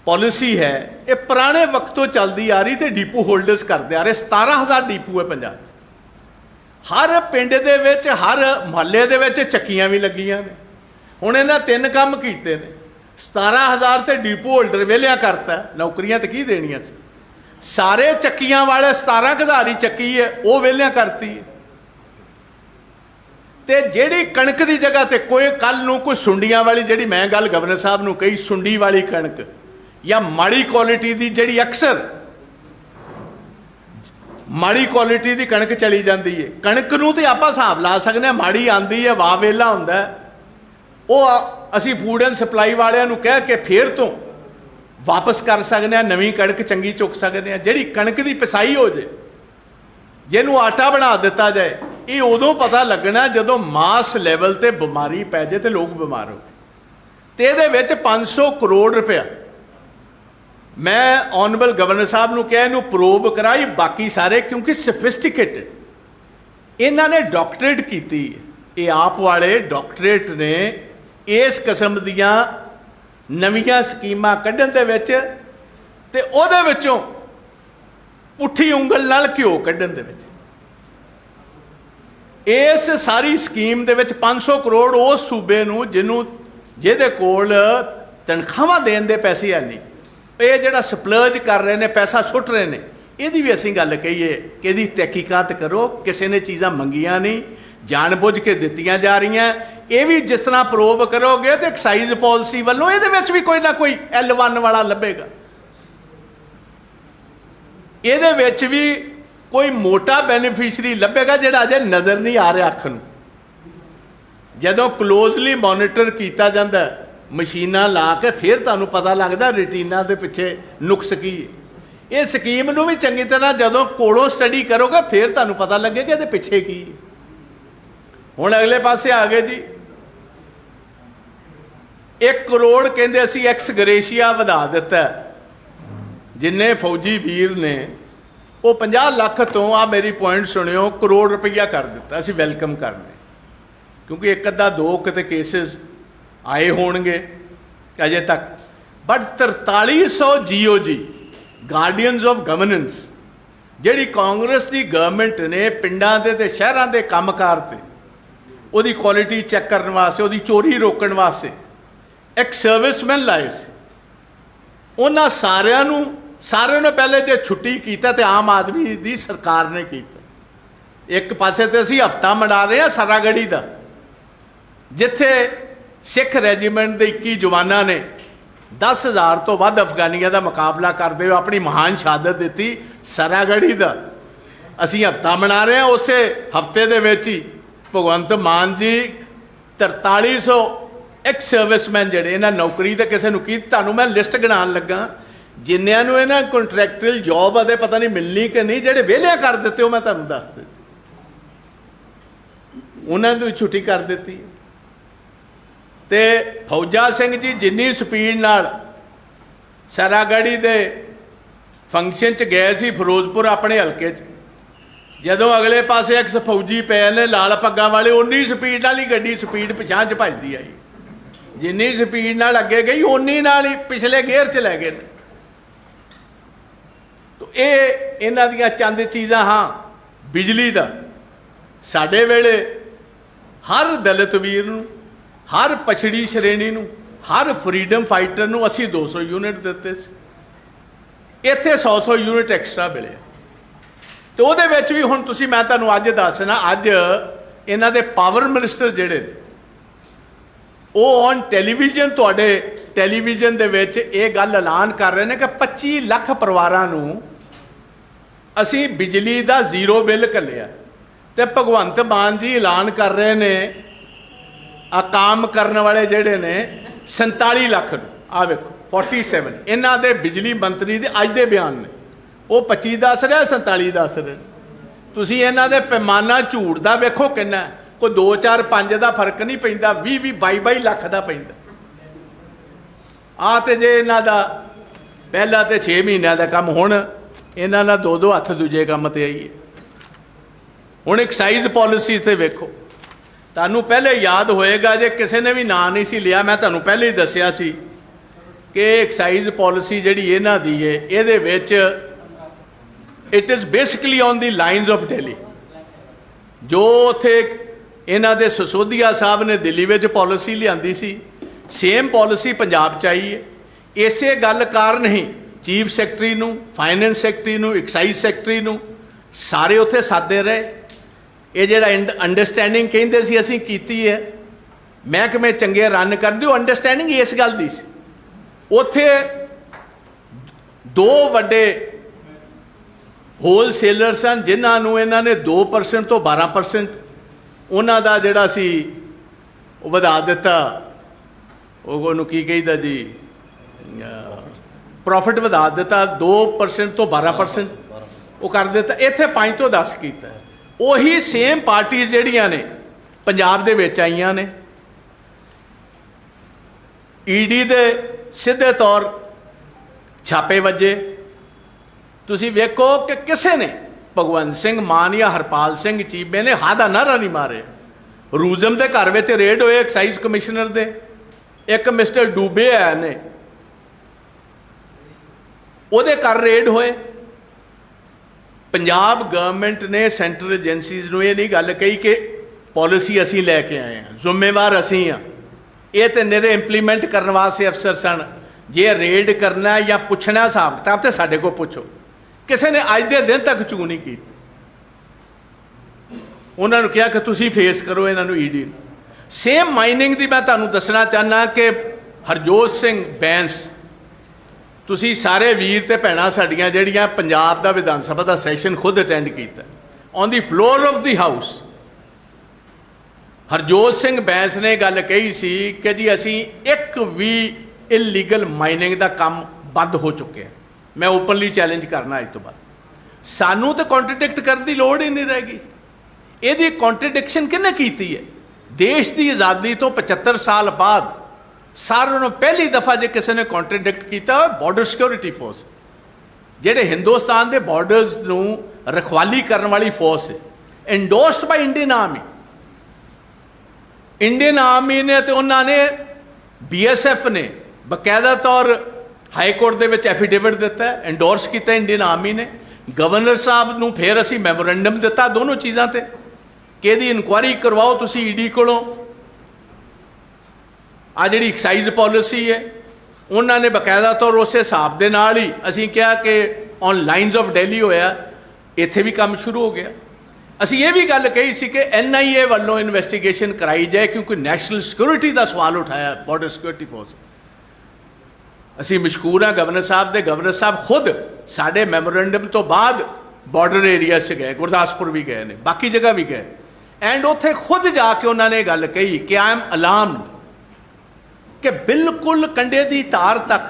पॉलिसी है ये पुराने वक्त तो चलती आ रही, तो डीपू होल्डर्स करते आ रहे। 17,000 डीपू है पंजाब। हर पिंड दे विच, हर मुहल्ले दे विच चक्कियां भी लगियां ने। हुण इन्हां 3 काम कीते ने। 17,000 तो डीपू होल्डर वेलिया करता, नौकरियां तो की देनियां सी। सारे चक्कियां वाले 17,000 ही चक्की है वो वेलिया करती है। तो जिहड़ी कणक की जगह ते कोई कल नूं कोई सुंडियां वाली, जिहड़ी मैं गल गवर्नर साहब नूं कही, सुंडी वाली कणक या माड़ी क्वालिटी की, जिहड़ी अक्सर माड़ी क्वालिटी की कणक चली जाती है। कणक नूं ते आपां हिसाब ला सकते हैं, माड़ी आती है, वाह वेला हुंदा, वो असी फूड एंड सप्लाई वालियां नूं कह के फिर तो वापस कर सकते हैं, नवीं कणक चंगी चुक सकते हैं। जिहड़ी कणक की पिसाई हो जाए, जिन्हों आटा बना दिता जाए, ये उदों पता लगना जदों मास लैवल ते बीमारी पै जाए तो लोग बीमार हो। तो ये 500 करोड़ रुपया मैं ऑनरेबल गवर्नर साहब नूं कहा इनू प्रोब कराई, बाकी सारे क्योंकि सोफिस्टिकेटेड इन्हां ने डॉक्टरेट की, ये आप वाले डॉक्टरेट ने इस किस्म दियां नवीं स्कीमां कढ़न दे विच ते उहदे विचों पुट्ठी उंगल नाल घिओ कढ़न दे विच। इस सारी स्कीम दे विच 500 करोड़ उस सूबे नूं जिन्हों जिहदे कोल तनख्वाहां देण दे पैसे है नहीं, ये जिहड़ा सप्लर्ज कर रहे हैं, पैसा सुट रहे हैं, इहदी भी असीं गल कहीए कि इहदी तहकीकात करो। किसी ने चीज़ां मंगियां नहीं, ਜਾਣਬੁੱਝ ਕੇ ਦਿੱਤੀਆਂ ਜਾ ਰਹੀਆਂ। ਇਹ ਵੀ ਜਿਸ ਤਰ੍ਹਾਂ ਪ੍ਰੋਬ ਕਰੋਗੇ ਤੇ ਐਕਸਾਈਜ਼ ਪਾਲਿਸੀ ਵੱਲੋਂ ਇਹਦੇ ਵਿੱਚ ਵੀ ਕੋਈ ਨਾ ਕੋਈ L1 ਵਾਲਾ ਲੱਭੇਗਾ, ਇਹਦੇ ਵਿੱਚ ਵੀ ਕੋਈ ਮੋਟਾ ਬੈਨੀਫੀਸ਼ਰੀ ਲੱਭੇਗਾ ਜਿਹੜਾ ਅਜੇ ਨਜ਼ਰ ਨਹੀਂ ਆ ਰਿਹਾ ਅੱਖ ਨੂੰ। ਜਦੋਂ ਕਲੋਜ਼ਲੀ ਮੋਨੀਟਰ ਕੀਤਾ ਜਾਂਦਾ ਮਸ਼ੀਨਾਂ ਲਾ ਕੇ, ਫਿਰ ਤੁਹਾਨੂੰ ਪਤਾ ਲੱਗਦਾ ਰੂਟੀਨਾਂ ਦੇ ਪਿੱਛੇ ਨੁਕਸ ਕੀ ਹੈ। ਇਹ ਸਕੀਮ ਨੂੰ ਵੀ ਚੰਗੀ ਤਰ੍ਹਾਂ ਜਦੋਂ ਕੋਲੋਂ ਸਟੱਡੀ ਕਰੋਗੇ ਫਿਰ ਤੁਹਾਨੂੰ ਪਤਾ ਲੱਗੇਗਾ ਇਹਦੇ ਪਿੱਛੇ ਕੀ ਹੈ। ਹੁਣ ਅਗਲੇ ਪਾਸੇ ਆ ਗਏ ਜੀ, 1 ਕਰੋੜ ਕਹਿੰਦੇ ਅਸੀਂ ਐਕਸ ਗਰੇਸ਼ੀਆ ਵਧਾ ਦਿੱਤਾ, ਜਿੰਨੇ ਫੌਜੀ ਵੀਰ ਨੇ ਉਹ 50 ਲੱਖ ਤੋਂ, ਆ ਮੇਰੀ ਪੁਆਇੰਟ ਸੁਣਿਓ, ਕਰੋੜ ਰੁਪਈਆ ਕਰ ਦਿੱਤਾ। ਅਸੀਂ ਵੈਲਕਮ ਕਰਨੇ, ਕਿਉਂਕਿ ਇੱਕ ਅੱਧਾ ਦੋ ਕਿਤੇ ਕੇਸਿਸ ਆਏ ਹੋਣਗੇ ਅਜੇ ਤੱਕ, but 4300 GOG guardians of governance ਜਿਹੜੀ ਕਾਂਗਰਸ ਦੀ ਗਵਰਨਮੈਂਟ ਨੇ ਪਿੰਡਾਂ ਦੇ ਤੇ ਸ਼ਹਿਰਾਂ ਦੇ ਕੰਮਕਾਰ ਤੇ ਉਹਦੀ ਕੁਆਲਿਟੀ ਚੈੱਕ ਕਰਨ ਵਾਸਤੇ, ਉਹਦੀ ਚੋਰੀ ਰੋਕਣ ਵਾਸਤੇ ਇੱਕ ਸਰਵਿਸਮੈਨ ਲਾਏ ਸੀ। ਉਹਨਾਂ ਸਾਰਿਆਂ ਨੇ ਪਹਿਲੇ ਜੇ ਛੁੱਟੀ ਕੀਤਾ ਤੇ ਆਮ ਆਦਮੀ ਦੀ ਸਰਕਾਰ ਨੇ ਕੀਤਾ। ਇੱਕ ਪਾਸੇ ਤੇ ਅਸੀਂ ਹਫਤਾ ਮਨਾ ਰਹੇ ਹਾਂ ਸਰਾਗੜੀ ਦਾ, ਜਿੱਥੇ ਸਿੱਖ ਰੈਜੀਮੈਂਟ ਦੇ 21 ਜਵਾਨਾਂ ਨੇ 10,000 ਤੋਂ ਵੱਧ ਅਫਗਾਨੀਆਂ ਦਾ ਮੁਕਾਬਲਾ ਕਰਦੇ ਹੋਏ ਆਪਣੀ ਮਹਾਨ ਸ਼ਹਾਦਤ ਦਿੱਤੀ। ਸਰਾਗੜੀ ਦਾ ਅਸੀਂ ਹਫਤਾ ਮਨਾ ਰਹੇ ਹਾਂ। ਉਸੇ ਹਫਤੇ ਦੇ ਵਿੱਚ ਹੀ ਭਗਵੰਤ ਮਾਨ ਜੀ 4300 ਐਕਸ ਸਰਵਿਸਮੈਨ ਜਿਹੜੇ ਇਹਨਾਂ ਨੌਕਰੀ ਤੇ ਕਿਸੇ ਨੂੰ ਕੀ, ਤੁਹਾਨੂੰ ਮੈਂ ਲਿਸਟ ਗਿਣਾਉਣ ਲੱਗਾ ਜਿੰਨਿਆਂ ਨੂੰ ਇਹਨਾਂ ਕੰਟਰੈਕਚੁਅਲ ਜੌਬ ਅਦੇ ਪਤਾ ਨਹੀਂ ਮਿਲਣੀ ਕਿ ਨਹੀਂ, ਜਿਹੜੇ ਵਿਹਲੇ ਕਰ ਦਿੱਤੇ ਉਹ ਮੈਂ ਤੁਹਾਨੂੰ ਦੱਸ ਦਿੱਤੇ, ਉਹਨਾਂ ਨੂੰ ਛੁੱਟੀ ਕਰ ਦਿੱਤੀ। ਤੇ ਫੌਜਾ ਸਿੰਘ ਜੀ ਜਿੰਨੀ ਸਪੀਡ ਨਾਲ ਸਰਾਗੜੀ ਦੇ ਫੰਕਸ਼ਨ 'ਚ ਗਏ ਸੀ ਫਿਰੋਜ਼ਪੁਰ ਆਪਣੇ ਹਲਕੇ 'ਚ, ਜਦੋਂ ਅਗਲੇ ਪਾਸੇ ਐਕਸ ਫੌਜੀ ਪਏ ਨੇ ਲਾਲ ਪੱਗਾਂ ਵਾਲੇ, ਉਨੀ ਸਪੀਡ ਨਾਲ ਹੀ ਗੱਡੀ ਸਪੀਡ ਪਿਛਾਂ 'ਚ ਭੱਜਦੀ ਆਈ। ਜਿੰਨੀ ਸਪੀਡ ਨਾਲ ਅੱਗੇ ਗਈ ਉਨੀ ਨਾਲ ਹੀ ਪਿਛਲੇ ਗੇਅਰ 'ਚ ਲੈ ਗਏ ਨੇ। ਤੋ ਇਹ ਇਹਨਾਂ ਦੀਆਂ ਚੰਦ ਚੀਜ਼ਾਂ। ਹਾਂ, ਬਿਜਲੀ ਦਾ ਸਾਡੇ ਵੇਲੇ ਹਰ ਦਲਿਤ ਵੀਰ ਨੂੰ, ਹਰ ਪਛੜੀ ਸ਼੍ਰੇਣੀ ਨੂੰ, ਹਰ ਫਰੀडम ਫਾਈਟਰ ਨੂੰ ਅਸੀਂ 200 ਯੂਨਿਟ ਦਿੱਤੇ ਸੀ। ਇੱਥੇ 100 ਯੂਨਿਟ ਐਕਸਟਰਾ ਮਿਲੇ। ਤੇ ਉਹਦੇ ਵਿੱਚ ਵੀ ਹੁਣ ਤੁਸੀਂ, ਮੈਂ ਤੁਹਾਨੂੰ ਅੱਜ ਦੱਸਣਾ, ਅੱਜ ਇਹਨਾਂ ਦੇ ਪਾਵਰ ਮਿਨਿਸਟਰ ਜਿਹੜੇ ਉਹ ਔਨ ਟੈਲੀਵਿਜ਼ਨ, ਤੁਹਾਡੇ ਟੈਲੀਵਿਜ਼ਨ ਦੇ ਵਿੱਚ ਇਹ ਗੱਲ ਐਲਾਨ ਕਰ ਰਹੇ ਨੇ ਕਿ 25 ਲੱਖ ਪਰਿਵਾਰਾਂ ਨੂੰ ਅਸੀਂ ਬਿਜਲੀ ਦਾ ਜ਼ੀਰੋ ਬਿੱਲ ਘੱਲਿਆ। ਤੇ ਭਗਵੰਤ ਮਾਨ ਜੀ ਐਲਾਨ ਕਰ ਰਹੇ ਨੇ ਆ ਕੰਮ ਕਰਨ ਵਾਲੇ ਜਿਹੜੇ ਨੇ 47 ਲੱਖ ਨੂੰ। ਆ ਵੇਖੋ 47 ਇਹਨਾਂ ਦੇ ਬਿਜਲੀ ਮੰਤਰੀ ਦੇ ਅੱਜ ਦੇ ਬਿਆਨ ਨੇ, ਉਹ 25 ਦੱਸ ਰਿਹਾ, 47 ਦੱਸ ਰਿਹਾ। ਤੁਸੀਂ ਇਹਨਾਂ ਦੇ ਪੈਮਾਨਾ ਝੂਠ ਦਾ ਵੇਖੋ ਕਿੰਨਾ, ਕੋਈ 2 4 5 ਦਾ ਫਰਕ ਨਹੀਂ ਪੈਂਦਾ, 20 22 ਲੱਖ ਦਾ ਪੈਂਦਾ। ਆ ਤੇ ਜੇ ਇਹਨਾਂ ਦਾ ਪਹਿਲਾਂ ਤੇ 6 ਮਹੀਨਿਆਂ ਦਾ ਕੰਮ, ਹੁਣ ਇਹਨਾਂ ਨਾਲ 2 ਹੱਥ ਦੂਜੇ ਕੰਮ ਤੇ ਆਈਏ। ਹੁਣ ਐਕਸਾਈਜ਼ ਪਾਲਿਸੀ ਤੇ ਵੇਖੋ, ਤੁਹਾਨੂੰ ਪਹਿਲੇ ਯਾਦ ਹੋਏਗਾ, ਜੇ ਕਿਸੇ ਨੇ ਵੀ ਨਾਂ ਨਹੀਂ ਸੀ ਲਿਆ, ਮੈਂ ਤੁਹਾਨੂੰ ਪਹਿਲੇ ਹੀ ਦੱਸਿਆ ਸੀ ਕਿ ਐਕਸਾਈਜ਼ ਪਾਲਿਸੀ ਜਿਹੜੀ ਇਹਨਾਂ ਦੀ ਹੈ, ਇਹਦੇ ਵਿੱਚ it is basically on the lines of Delhi. ਜੋ ਉੱਥੇ ਇਹਨਾਂ ਦੇ ਸਸੋਦੀਆ ਸਾਹਿਬ ਨੇ ਦਿੱਲੀ ਵਿੱਚ ਪਾਲਿਸੀ ਲਿਆਂਦੀ ਸੀ, ਸੇਮ ਪਾਲਿਸੀ ਪੰਜਾਬ 'ਚ ਆਈ ਹੈ। ਇਸੇ ਗੱਲ ਕਾਰਨ ਹੀ ਚੀਫ ਸੈਕਟਰੀ ਨੂੰ, ਫਾਈਨੈਂਸ ਸੈਕਟਰੀ ਨੂੰ, ਐਕਸਾਈਜ਼ ਸੈਕਟਰੀ ਨੂੰ ਸਾਰੇ ਉੱਥੇ ਸਾਦੇ ਰਹੇ। ਇਹ ਜਿਹੜਾ ਅੰਡਰਸਟੈਂਡਿੰਗ ਕਹਿੰਦੇ ਸੀ ਅਸੀਂ ਕੀਤੀ ਹੈ, ਮਹਿਕਮੇ ਚੰਗੇ ਰਨ ਕਰਦੇ, ਉਹ ਅੰਡਰਸਟੈਂਡਿੰਗ ਇਸ ਗੱਲ ਦੀ ਸੀ। ਉੱਥੇ 2 ਵੱਡੇ ਹੋਲਸੇਲਰ ਸਨ ਜਿਨ੍ਹਾਂ ਨੂੰ ਇਹਨਾਂ ਨੇ 2% ਤੋਂ 12% ਉਹਨਾਂ ਦਾ ਜਿਹੜਾ ਸੀ ਉਹ ਵਧਾ ਦਿੱਤਾ। ਉਹਨੂੰ ਕੀ ਕਹੀਦਾ ਜੀ, ਪ੍ਰੋਫਿਟ ਵਧਾ ਦਿੱਤਾ, 2% ਤੋਂ 12% ਉਹ ਕਰ ਦਿੱਤਾ। ਇੱਥੇ 5 ਤੋਂ 10 ਕੀਤਾ। ਉਹੀ ਸੇਮ ਪਾਰਟੀਆਂ ਜਿਹੜੀਆਂ ਨੇ ਪੰਜਾਬ ਦੇ ਵਿੱਚ ਆਈਆਂ ਨੇ, ਈਡੀ ਦੇ ਸਿੱਧੇ ਤੌਰ ਛਾਪੇ ਵੱਜੇ। ਤੁਸੀਂ ਵੇਖੋ ਕਿ ਕਿਸੇ ਨੇ ਭਗਵੰਤ ਸਿੰਘ ਮਾਨ ਜਾਂ ਹਰਪਾਲ ਸਿੰਘ ਚੀਮੇ ਨੇ ਹਾਂ ਦਾ ਨਾਅਰਾ ਨਹੀਂ ਮਾਰਿਆ। ਰੂਜ਼ਮ ਦੇ ਘਰ ਵਿੱਚ ਰੇਡ ਹੋਏ ਐਕਸਾਈਜ਼ ਕਮਿਸ਼ਨਰ ਦੇ, ਇੱਕ ਮਿਸਟਰ ਡੂਬੇ ਆਏ ਨੇ, ਉਹਦੇ ਘਰ ਰੇਡ ਹੋਏ। ਪੰਜਾਬ ਗਵਰਨਮੈਂਟ ਨੇ ਸੈਂਟਰਲ ਏਜੰਸੀਜ਼ ਨੂੰ ਇਹ ਨਹੀਂ ਗੱਲ ਕਹੀ ਕਿ ਪਾਲਿਸੀ ਅਸੀਂ ਲੈ ਕੇ ਆਏ ਹਾਂ, ਜ਼ਿੰਮੇਵਾਰ ਅਸੀਂ ਹਾਂ। ਇਹ ਤੇ ਨਿਰੇ ਇੰਪਲੀਮੈਂਟ ਕਰਨ ਵਾਸਤੇ ਅਫਸਰ ਸਨ। ਜੇ ਰੇਡ ਕਰਨਾ ਜਾਂ ਪੁੱਛਣਾ ਹਿਸਾਬ ਕਿਤਾਬ ਤੇ ਸਾਡੇ ਕੋਲ ਪੁੱਛੋ। ਕਿਸੇ ਨੇ ਅੱਜ ਦੇ ਦਿਨ ਤੱਕ ਚੂ ਨਹੀਂ ਕੀਤੀ। उन्होंने कहा कि तुसी फेस करो इन्हों ईडी। सेम माइनिंग की मैं तुहानूं दसना चाहना कि हरजोत सिंह बैंस, तुसी सारे वीर ते भैणां साडियां जिहड़ियां पंजाब दा विधान सभा का सैशन खुद अटैंड किया on the floor of the house, Harjot Singh Bains ने गल कही सी कि जी असी एक भी इलीगल माइनिंग का काम बंद हो चुके हैं। मैं ओपनली चैलेंज करना अज तो बाद, सानू तो कॉन्ट्रडिक्ट करने की लोड़ ही नहीं रहेगी। ये कॉन्ट्रडिक्शन किन्ने की है? देश की आज़ादी तो 75 साल बाद सारों ने पहली दफ़ा जो किसी ने कॉन्ट्रडिक्ट किया बॉर्डर सिक्योरिटी फोर्स, जेडे हिंदुस्तान के बॉर्डर्स नू रखवाली करने वाली फोर्स है, endorsed by Indian army. Indian army ने तो उन्होंने BSF ने बकायदा तौर हाई कोर्ट के विच एफिडेविट दिता है, एंडोर्स किया इंडियन आर्मी ने। गवर्नर साहब नूं फिर असी मैमोरेंडम दिता दोनों चीज़ों पर कि इहदी इनकुआरी करवाओ तुसी ईडी कोलों। आ जिहड़ी एक्साइज पॉलिसी है उन्होंने बकायदा तौर उस हिसाब के नाल ही असी कहा कि ऑन लाइन्स ऑफ दिल्ली होया, इत्थे भी काम शुरू हो गया। असी ये भी गल कही सी कि NIA वालों इन्वेस्टिगेशन कराई जाए क्योंकि नैशनल सिक्योरिटी का सवाल उठाया बॉर्डर सिक्योरिटी फोर्स। असी मशकूर हाँ गवर्नर साहब के, गवर्नर साहब खुद साढ़े मैमोरेंडम तो बाद बॉर्डर एरिया से गए, गुरदासपुर भी गए ने, बाकी जगह भी गए, एंड उत्थे खुद जाके उन्होंने गल कही कि आई एम अलार्म्ड कि बिल्कुल कंडे की तार तक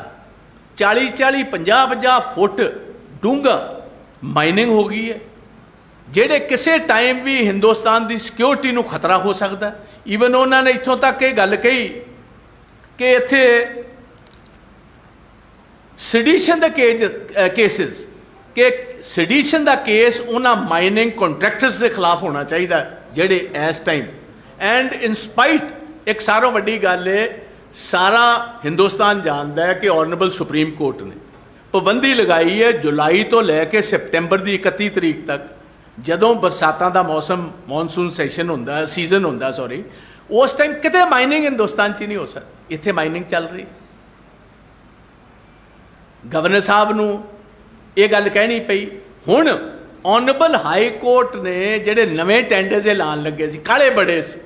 40-40, 50-50 फुट डूंगा माइनिंग हो गई है, जेडे किसी टाइम भी हिंदुस्तान की सिक्योरिटी को खतरा हो सकता है। ईवन उन्होंने इतों तक ये गल कही कि इत्थे सडिशन के केसिस कि सडिशन का केस उन्होंने माइनिंग कॉन्ट्रैक्टर्स के खिलाफ होना चाहिए जेडे इस टाइम। एंड इन स्पाइट एक सारों वड्डी गल है, सारा हिंदुस्तान जानता है कि ऑनरेबल सुप्रीम कोर्ट ने पाबंदी लगाई है जुलाई तो लैके सितंबर की 31 तरीक तक, जदों बरसातां का मौसम मॉनसून सैशन होंदा सीजन होंदा सॉरी, उस टाइम किते माइनिंग हिंदुस्तान च नहीं हो सकती। इत्थे माइनिंग चल रही। गवर्नर साहब नूं ये गल कहनी पई। हुण ऑनरेबल हाई कोर्ट ने जिहड़े नवे टेंडर ऐलान लगे सी, काले बड़े सी,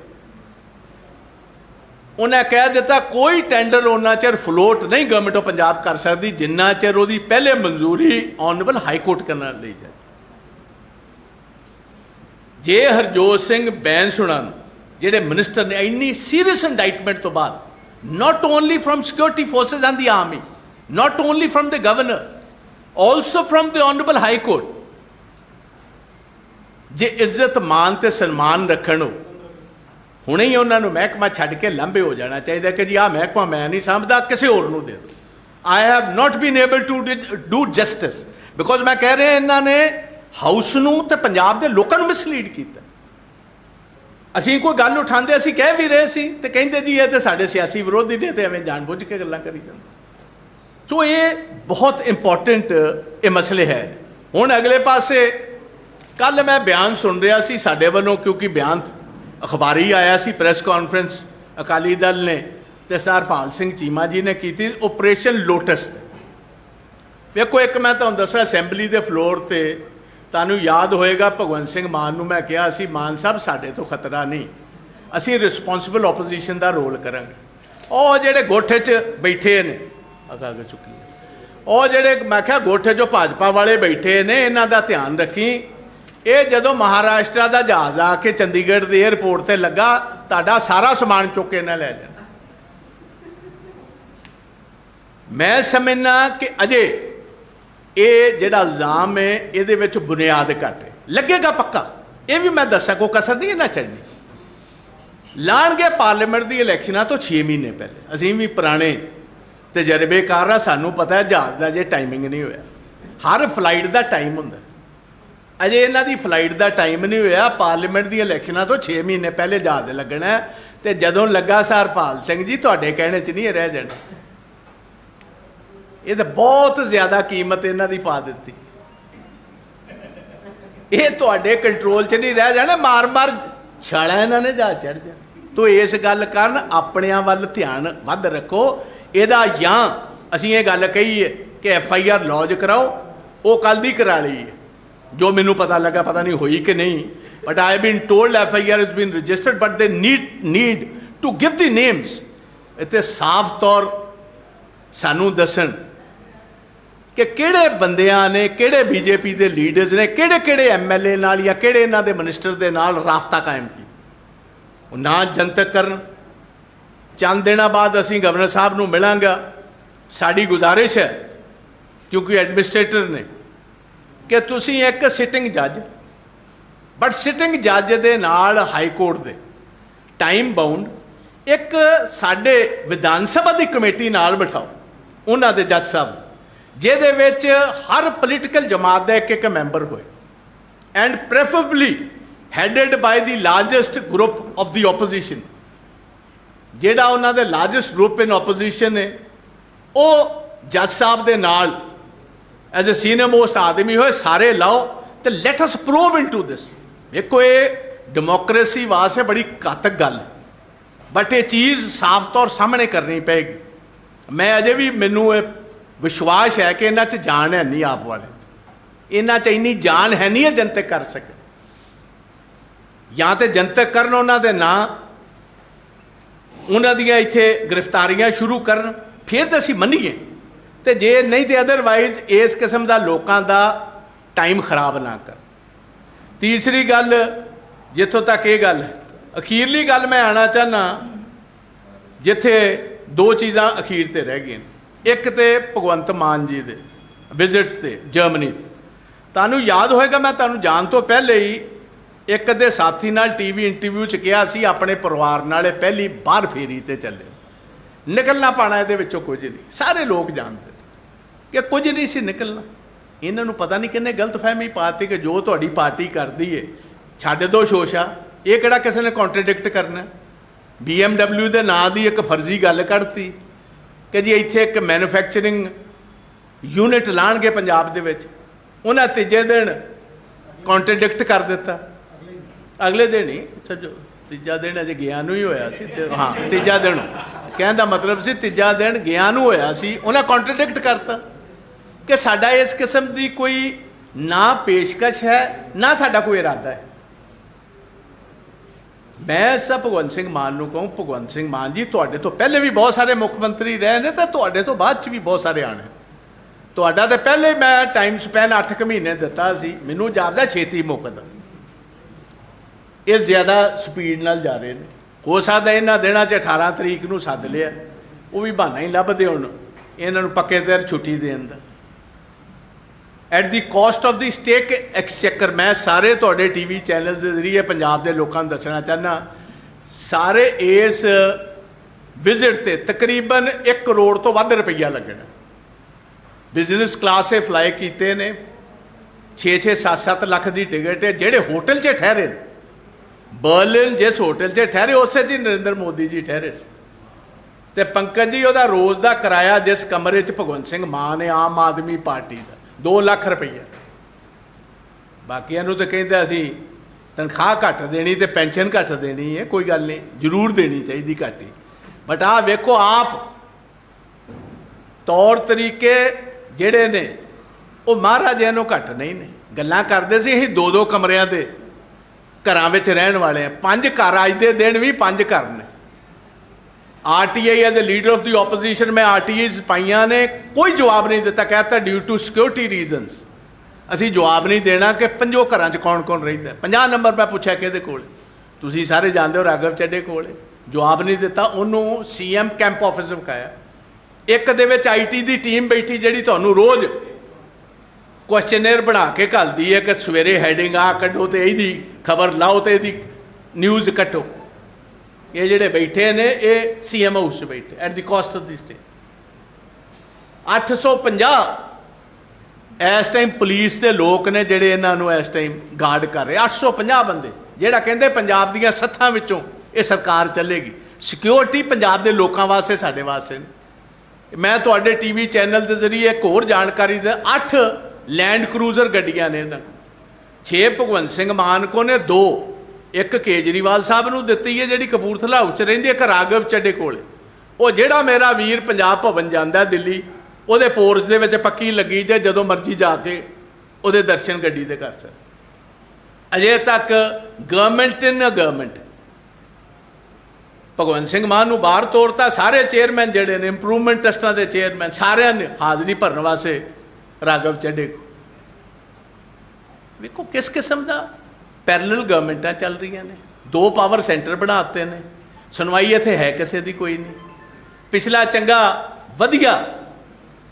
उन्हें कह दिता कोई टेंडर उन्ना चिर फ्लोट नहीं गवर्नमेंट ऑफ पंजाब कर सकती जिन्ना चिर उहदी पहले मंजूरी ऑनरेबल हाई कोर्ट करना लई जाए। जे हरजोत सिंह बैंस हुणां जिहड़े मिनिस्टर ने इन्नी सीरीयस इंडाइटमेंट तो बाद, not only from security forces and the army, not only from the governor, also from the honourable high court, जे इज्जत मान ते सन्मान रखण हुणे ही उन्होंने महकमा छड्ड के लांभे हो जाना चाहिए कि जी आ महकमा मैं नहीं समझदा, किसी होर नूं दे दो। I have not been able to do justice because मैं कह रहा इन्होंने हाउस नूं ते पंजाब के लोगों नूं मिसलीड किया। असीं कोई गल उठांदे असीं कह भी रहे सी ते कहिंदे जी ये तो साडे सियासी विरोधी ने ते एवें जानबूझ के गल्लां करी जांदे। सो ये बहुत इंपॉर्टेंट ये मसले है। हुण अगले पासे कल मैं बयान सुन रहा सी साडे वालों, क्योंकि बयान अखबारी आया सी, प्रेस कॉन्फ्रेंस अकाली दल ने ते सरदार हरपाल सिंह चीमा जी ने की थी ऑपरेशन लोटस। देखो एक मैं तुहानूं दसां असैंबली के फ्लोर ते तुहानूं याद होएगा भगवंत सिंह मान नूं मैं कहा सी मान साहब साडे तो खतरा नहीं, असीं रिस्पोंसिबल ओपोजिशन का रोल करांगे। ਉਹ ਜਿਹੜੇ ਗੋਠੇ 'ਚ ਬੈਠੇ ਨੇ ਅੱਗੇ ਚੁੱਕੀ ਉਹ ਜਿਹੜੇ ਮੈਂ ਕਿਹਾ ਗੋਠੇ 'ਚੋਂ ਭਾਜਪਾ ਵਾਲੇ ਬੈਠੇ ਨੇ ਇਹਨਾਂ ਦਾ ਧਿਆਨ ਰੱਖੀ। ਇਹ ਜਦੋਂ ਮਹਾਰਾਸ਼ਟਰ ਦਾ ਜਹਾਜ਼ ਆ ਕੇ ਚੰਡੀਗੜ੍ਹ ਦੇ 에ਅਰਪੋਰਟ ਤੇ ਲੱਗਾ ਤੁਹਾਡਾ ਸਾਰਾ ਸਮਾਨ ਚੁੱਕ ਕੇ ਇਹਨਾਂ ਲੈ ਜਾਣਾ। ਮੈਂ ਸਮਝਣਾ ਕਿ ਅਜੇ ਇਹ ਜਿਹੜਾ ਇਲਜ਼ਾਮ ਹੈ ਇਹਦੇ ਵਿੱਚ ਬੁਨਿਆਦ ਘੱਟ ਹੈ, ਲੱਗੇਗਾ ਪੱਕਾ। ਇਹ ਵੀ ਮੈਂ ਦੱਸਾਂ ਕੋਈ ਕਸਰ ਨਹੀਂ ਇਹਨਾਂ ਛੱਡਣੀ। ਲਾਣਗੇ ਪਾਰਲੀਮੈਂਟ ਦੀ ਇਲੈਕਸ਼ਨਾਂ ਤੋਂ 6 ਮਹੀਨੇ ਪਹਿਲੇ। ਅਸੀਂ ਵੀ ਪੁਰਾਣੇ ਤਜਰਬੇਕਾਰ ਆ, ਸਾਨੂੰ ਪਤਾ ਹੈ ਜਹਾਜ਼ ਦਾ ਜੇ ਟਾਈਮਿੰਗ ਨਹੀਂ ਹੋਇਆ। ਹਰ ਫਲਾਈਟ ਦਾ ਟਾਈਮ ਹੁੰਦਾ, ਅਜੇ ਇਹਨਾਂ ਦੀ ਫਲਾਈਟ ਦਾ ਟਾਈਮ ਨਹੀਂ ਹੋਇਆ। ਪਾਰਲੀਮੈਂਟ ਦੀ ਇਲੈਕਸ਼ਨਾਂ ਤੋਂ 6 ਮਹੀਨੇ ਪਹਿਲੇ ਜਹਾਜ਼ ਲੱਗਣਾ ਤੇ ਜਦੋਂ ਲੱਗਾ ਸਰ ਹਰਪਾਲ ਸਿੰਘ ਜੀ ਤੁਹਾਡੇ ਕਹਿਣੇ 'ਚ ਨਹੀਂ ਰਹਿ ਜਾਣਾ। ਇਹ ਤਾਂ ਬਹੁਤ ਜ਼ਿਆਦਾ ਕੀਮਤ ਇਹਨਾਂ ਦੀ ਪਾ ਦਿੱਤੀ। ਇਹ ਤੁਹਾਡੇ ਕੰਟਰੋਲ 'ਚ ਨਹੀਂ ਰਹਿ ਜਾਣਾ, ਮਾਰ ਮਾਰ ਛਾਲਾ ਇਹਨਾਂ ਨੇ ਜਾ ਚੜ ਜਾ। ਤੋ ਇਸ ਗੱਲ ਕਾਰਨ ਆਪਣਿਆਂ ਵੱਲ ਧਿਆਨ ਵੱਧ ਰੱਖੋ। ਇਹਦਾ ਜਾਂ ਅਸੀਂ ਇਹ ਗੱਲ ਕਹੀਏ ਕਿ FIR ਲੌਜ ਕਰਾਓ, ਉਹ ਕੱਲ੍ਹ ਦੀ ਕਰਾ ਲਈ ਹੈ। ਜੋ ਮੈਨੂੰ ਪਤਾ ਲੱਗਾ, ਪਤਾ ਨਹੀਂ ਹੋਈ ਕਿ ਨਹੀਂ, but I have been told FIR has been registered, but they need to give the names. इत्थे साफ तौर सानू दसन कि किहड़े बंदियां ने, किहड़े BJP दे लीडर्स ने, किहड़े MLA नाल या किहड़े इन्हां दे मिनिस्टर दे नाल राबता कायम की, ना जनतक करन। चंद दिनों बाद असीं गवर्नर साहब नूं मिलांगा। साडी गुजारिश है क्योंकि एडमिनिस्ट्रेटर ने कि तुसीं एक सिटिंग जज, बट सिटिंग जज दे नाल हाई कोर्ट दे टाइम बाउंड एक साडे विधान सभा की कमेटी नाल बिठाओ, उन्हां दे जज साहब, जिहदे विच हर पोलीटिकल जमात का एक मैंबर होए, and preferably headed by the largest group of the opposition. जिहड़ा उन्हां दे लार्जेस्ट ग्रुप इन ओपोजिशन है, वो जज साहब दे नाल एज ए सीनियर मोस्ट आदमी होए, सारे लाओ तो let us probe into this. देखो ये डेमोक्रेसी वास्ते बड़ी घातक गल है, बट ये चीज़ साफ तौर सामने करनी पेगी। मैं अजे भी मैनू विश्वास है कि इन्हां च जान है नहीं, आप वाले इन्हां च इन्नी जान है नहीं है जनतक कर सके, या तो जनतक करन उन्हां दे नां, उन्हां दियां इत्थे गिरफ्तारियां शुरू करन, फिर तो असीं मन्नीए, तो जे नहीं तो अदरवाइज इस किस्म का लोगों का टाइम खराब ना कर। तीसरी गल, जिथों तक ये गल, अखीरली गल मैं आना चाहना, जिथे दो चीज़ां अखीर ते रह गई। एक तो भगवंत मान जी दे विजिट ते जर्मनी ते, तुहानू याद होएगा मैं तुहानू जान तो पहले ही एक दे साथी नाल टीवी इंटरव्यू च कहा सी, अपने परिवार नाल पहली बाहर फेरी ते चले, निकलना पाना ये कुछ नहीं। सारे लोग जानते कि कुछ नहीं सी निकलना। इन्हों पता नहीं किन्ने गलतफहमी पाती कि जो तुहाडी पार्टी करती है छड्ड दो शोशा, ये किहड़ा किसी ने कॉन्ट्रडिक्ट करना। BMW के नाँ की एक फर्जी गल कढ़ती कि जी इत्थे एक मैन्युफैक्चरिंग यूनिट लाणगे पंजाब दे विच, उन्हें तीजे दिन कॉन्ट्रडिक्ट कर दिता। अगले दिन ही समझो, तीजा दिन अजे गया नूं ही होया सी, हाँ तीजा दिन कहने का मतलब सी तीजा दिन गया नूं होया सी, उन्हें कॉन्ट्रडिक्ट करता कि साडा इस किस्म की कोई ना पेशकश है ना साडा कोई इरादा है। मैं सब भगवंत सिंह मान नूं कहूँ, भगवंत सिंह मान जी तुहाडे तो पहले भी बहुत सारे मुख्यमंत्री रहे ने, तो तुहाडे तो बाद च भी बहुत सारे आने। तुहाडा तो पहले मैं टाइम स्पैन 8 महीने दिता सी, मैनूं जापदा छेती मुकदा, ये ज़्यादा स्पीड नाल जा रहे हैं। हो सकता इन्हां दिनां च 18 तरीक नूं सद लिया, वो भी बहाना ही लभदे हुण इन्हां नूं पक्के तैर छुट्टी देण दा। At the cost of the state exchequer, मैं सारे तुहाडे टीवी चैनल के जरिए पंजाब के लोगों को दसना चाहना, सारे इस विजिट ते तकरीबन 1 करोड़ तो वध रुपया लगना। बिजनेस क्लास से फ्लाई किए ने, 6-6, 7-7 लाख की टिकट है। जेडे होटल च ठहरे, बर्लिन जिस होटल च ठहरे उस च नरेंद्र मोदी जी ठहरे, तो पंकज जी वह रोज़ का किराया जिस कमरे च भगवंत सिंह मान है आम आदमी पार्टी का 2 लाख रुपया। बाकियां तो कहते असी तनख्वाह घट देनी तो पेंशन घट देनी है, कोई गल नहीं, जरूर देनी चाहिए घट ही, बट आ वेखो आप तौर तरीके जिहड़े ने वो महाराजिਆਂ ਨੂੰ घट नहीं ने। गल्लां करदे सी असीं 2-2 कमरिਆਂ ਦੇ घरां विच रहण वाले हैं, 5 घर अज दे दिन भी 5 घर ने। RTI as a leader of the opposition मैं RTIs पाइयां ने, कोई जवाब नहीं दिता, कहता ड्यू टू सिक्योरिटी रीजनस असी जवाब नहीं देना कि 5 घरां च कौन कौन रहिंदा। 50 नंबर मैं पूछा किहदे कोल, तुसीं सारे जानदे हो राघव चड्डे कोल, जवाब नहीं दिता। उन्होंने CM कैंप ऑफिस विखाया, एक दे विच IT की टीम बैठी जिहड़ी तुहानूं रोज़ क्वेश्चनर बना के घलदी है कि सवेरे हैडिंग आ कड्डो तो यही खबर लाओ तो यही न्यूज़ कट्टो। ये जिहड़े बैठे ने ये CM हाउस बैठे at the cost of the state. 850 इस टाइम पुलिस के लोग ने जिहड़े इन्हों इस टाइम गार्ड कर रहे, 850 बंदे, जिहड़ा कहंदे पंजाब दीयां सत्थां विचों ये सरकार चलेगी। सिक्योरिटी पंजाब के लोगों वास्ते साडे वास्ते ने। मैं तुहाडे टीवी चैनल के जरिए एक होर जानकारी दे, 8 लैंड क्रूजर गड्डियां ने, 6 भगवंत सिंह मान को ने, 2 एक केजरीवाल साहब नूं दित्ती है जिहड़ी कपूरथला हाउस च रहिंदी, एक राघव चड्डे कोल। वो जिहड़ा मेरा वीर पंजाब भवन जांदा दिल्ली, ਉਹਦੇ पोर्च दे विच पक्की लगी जे जदों मर्जी जाके ਉਹਦੇ दर्शन गड्डी दे कर सकदा। ਅਜੇ ਤੱਕ ਗਵਰਨਮੈਂਟ ਇਨ ਗਵਰਨਮੈਂਟ ਭਗਵੰਤ ਸਿੰਘ ਮਾਨ ਨੂੰ ਬਾਹਰ ਤੋਰਤਾ। ਸਾਰੇ ਚੇਅਰਮੈਨ ਜਿਹੜੇ ਨੇ ਇੰਪਰੂਵਮੈਂਟ ਟਰਸਟਾਂ ਦੇ ਚੇਅਰਮੈਨ ਸਾਰਿਆਂ ਨੇ ਹਾਜ਼ਰੀ ਭਰਨ ਵਾਸਤੇ ਰਾਘਵ ਚੱਡੇ ਕੋ। ਵੇਖੋ ਕਿਸ ਕਿਸਮ ਦਾ ਪੈਰਲਲ ਗਵਰਨਮੈਂਟਾਂ ਚੱਲ ਰਹੀਆਂ ਨੇ। 2 ਪਾਵਰ ਸੈਂਟਰ ਬਣਾ ਦਿੱਤੇ ਨੇ। ਸੁਣਵਾਈ ਇੱਥੇ ਹੈ ਕਿਸੇ ਦੀ ਕੋਈ ਨਹੀਂ। ਪਿਛਲਾ ਚੰਗਾ ਵਧੀਆ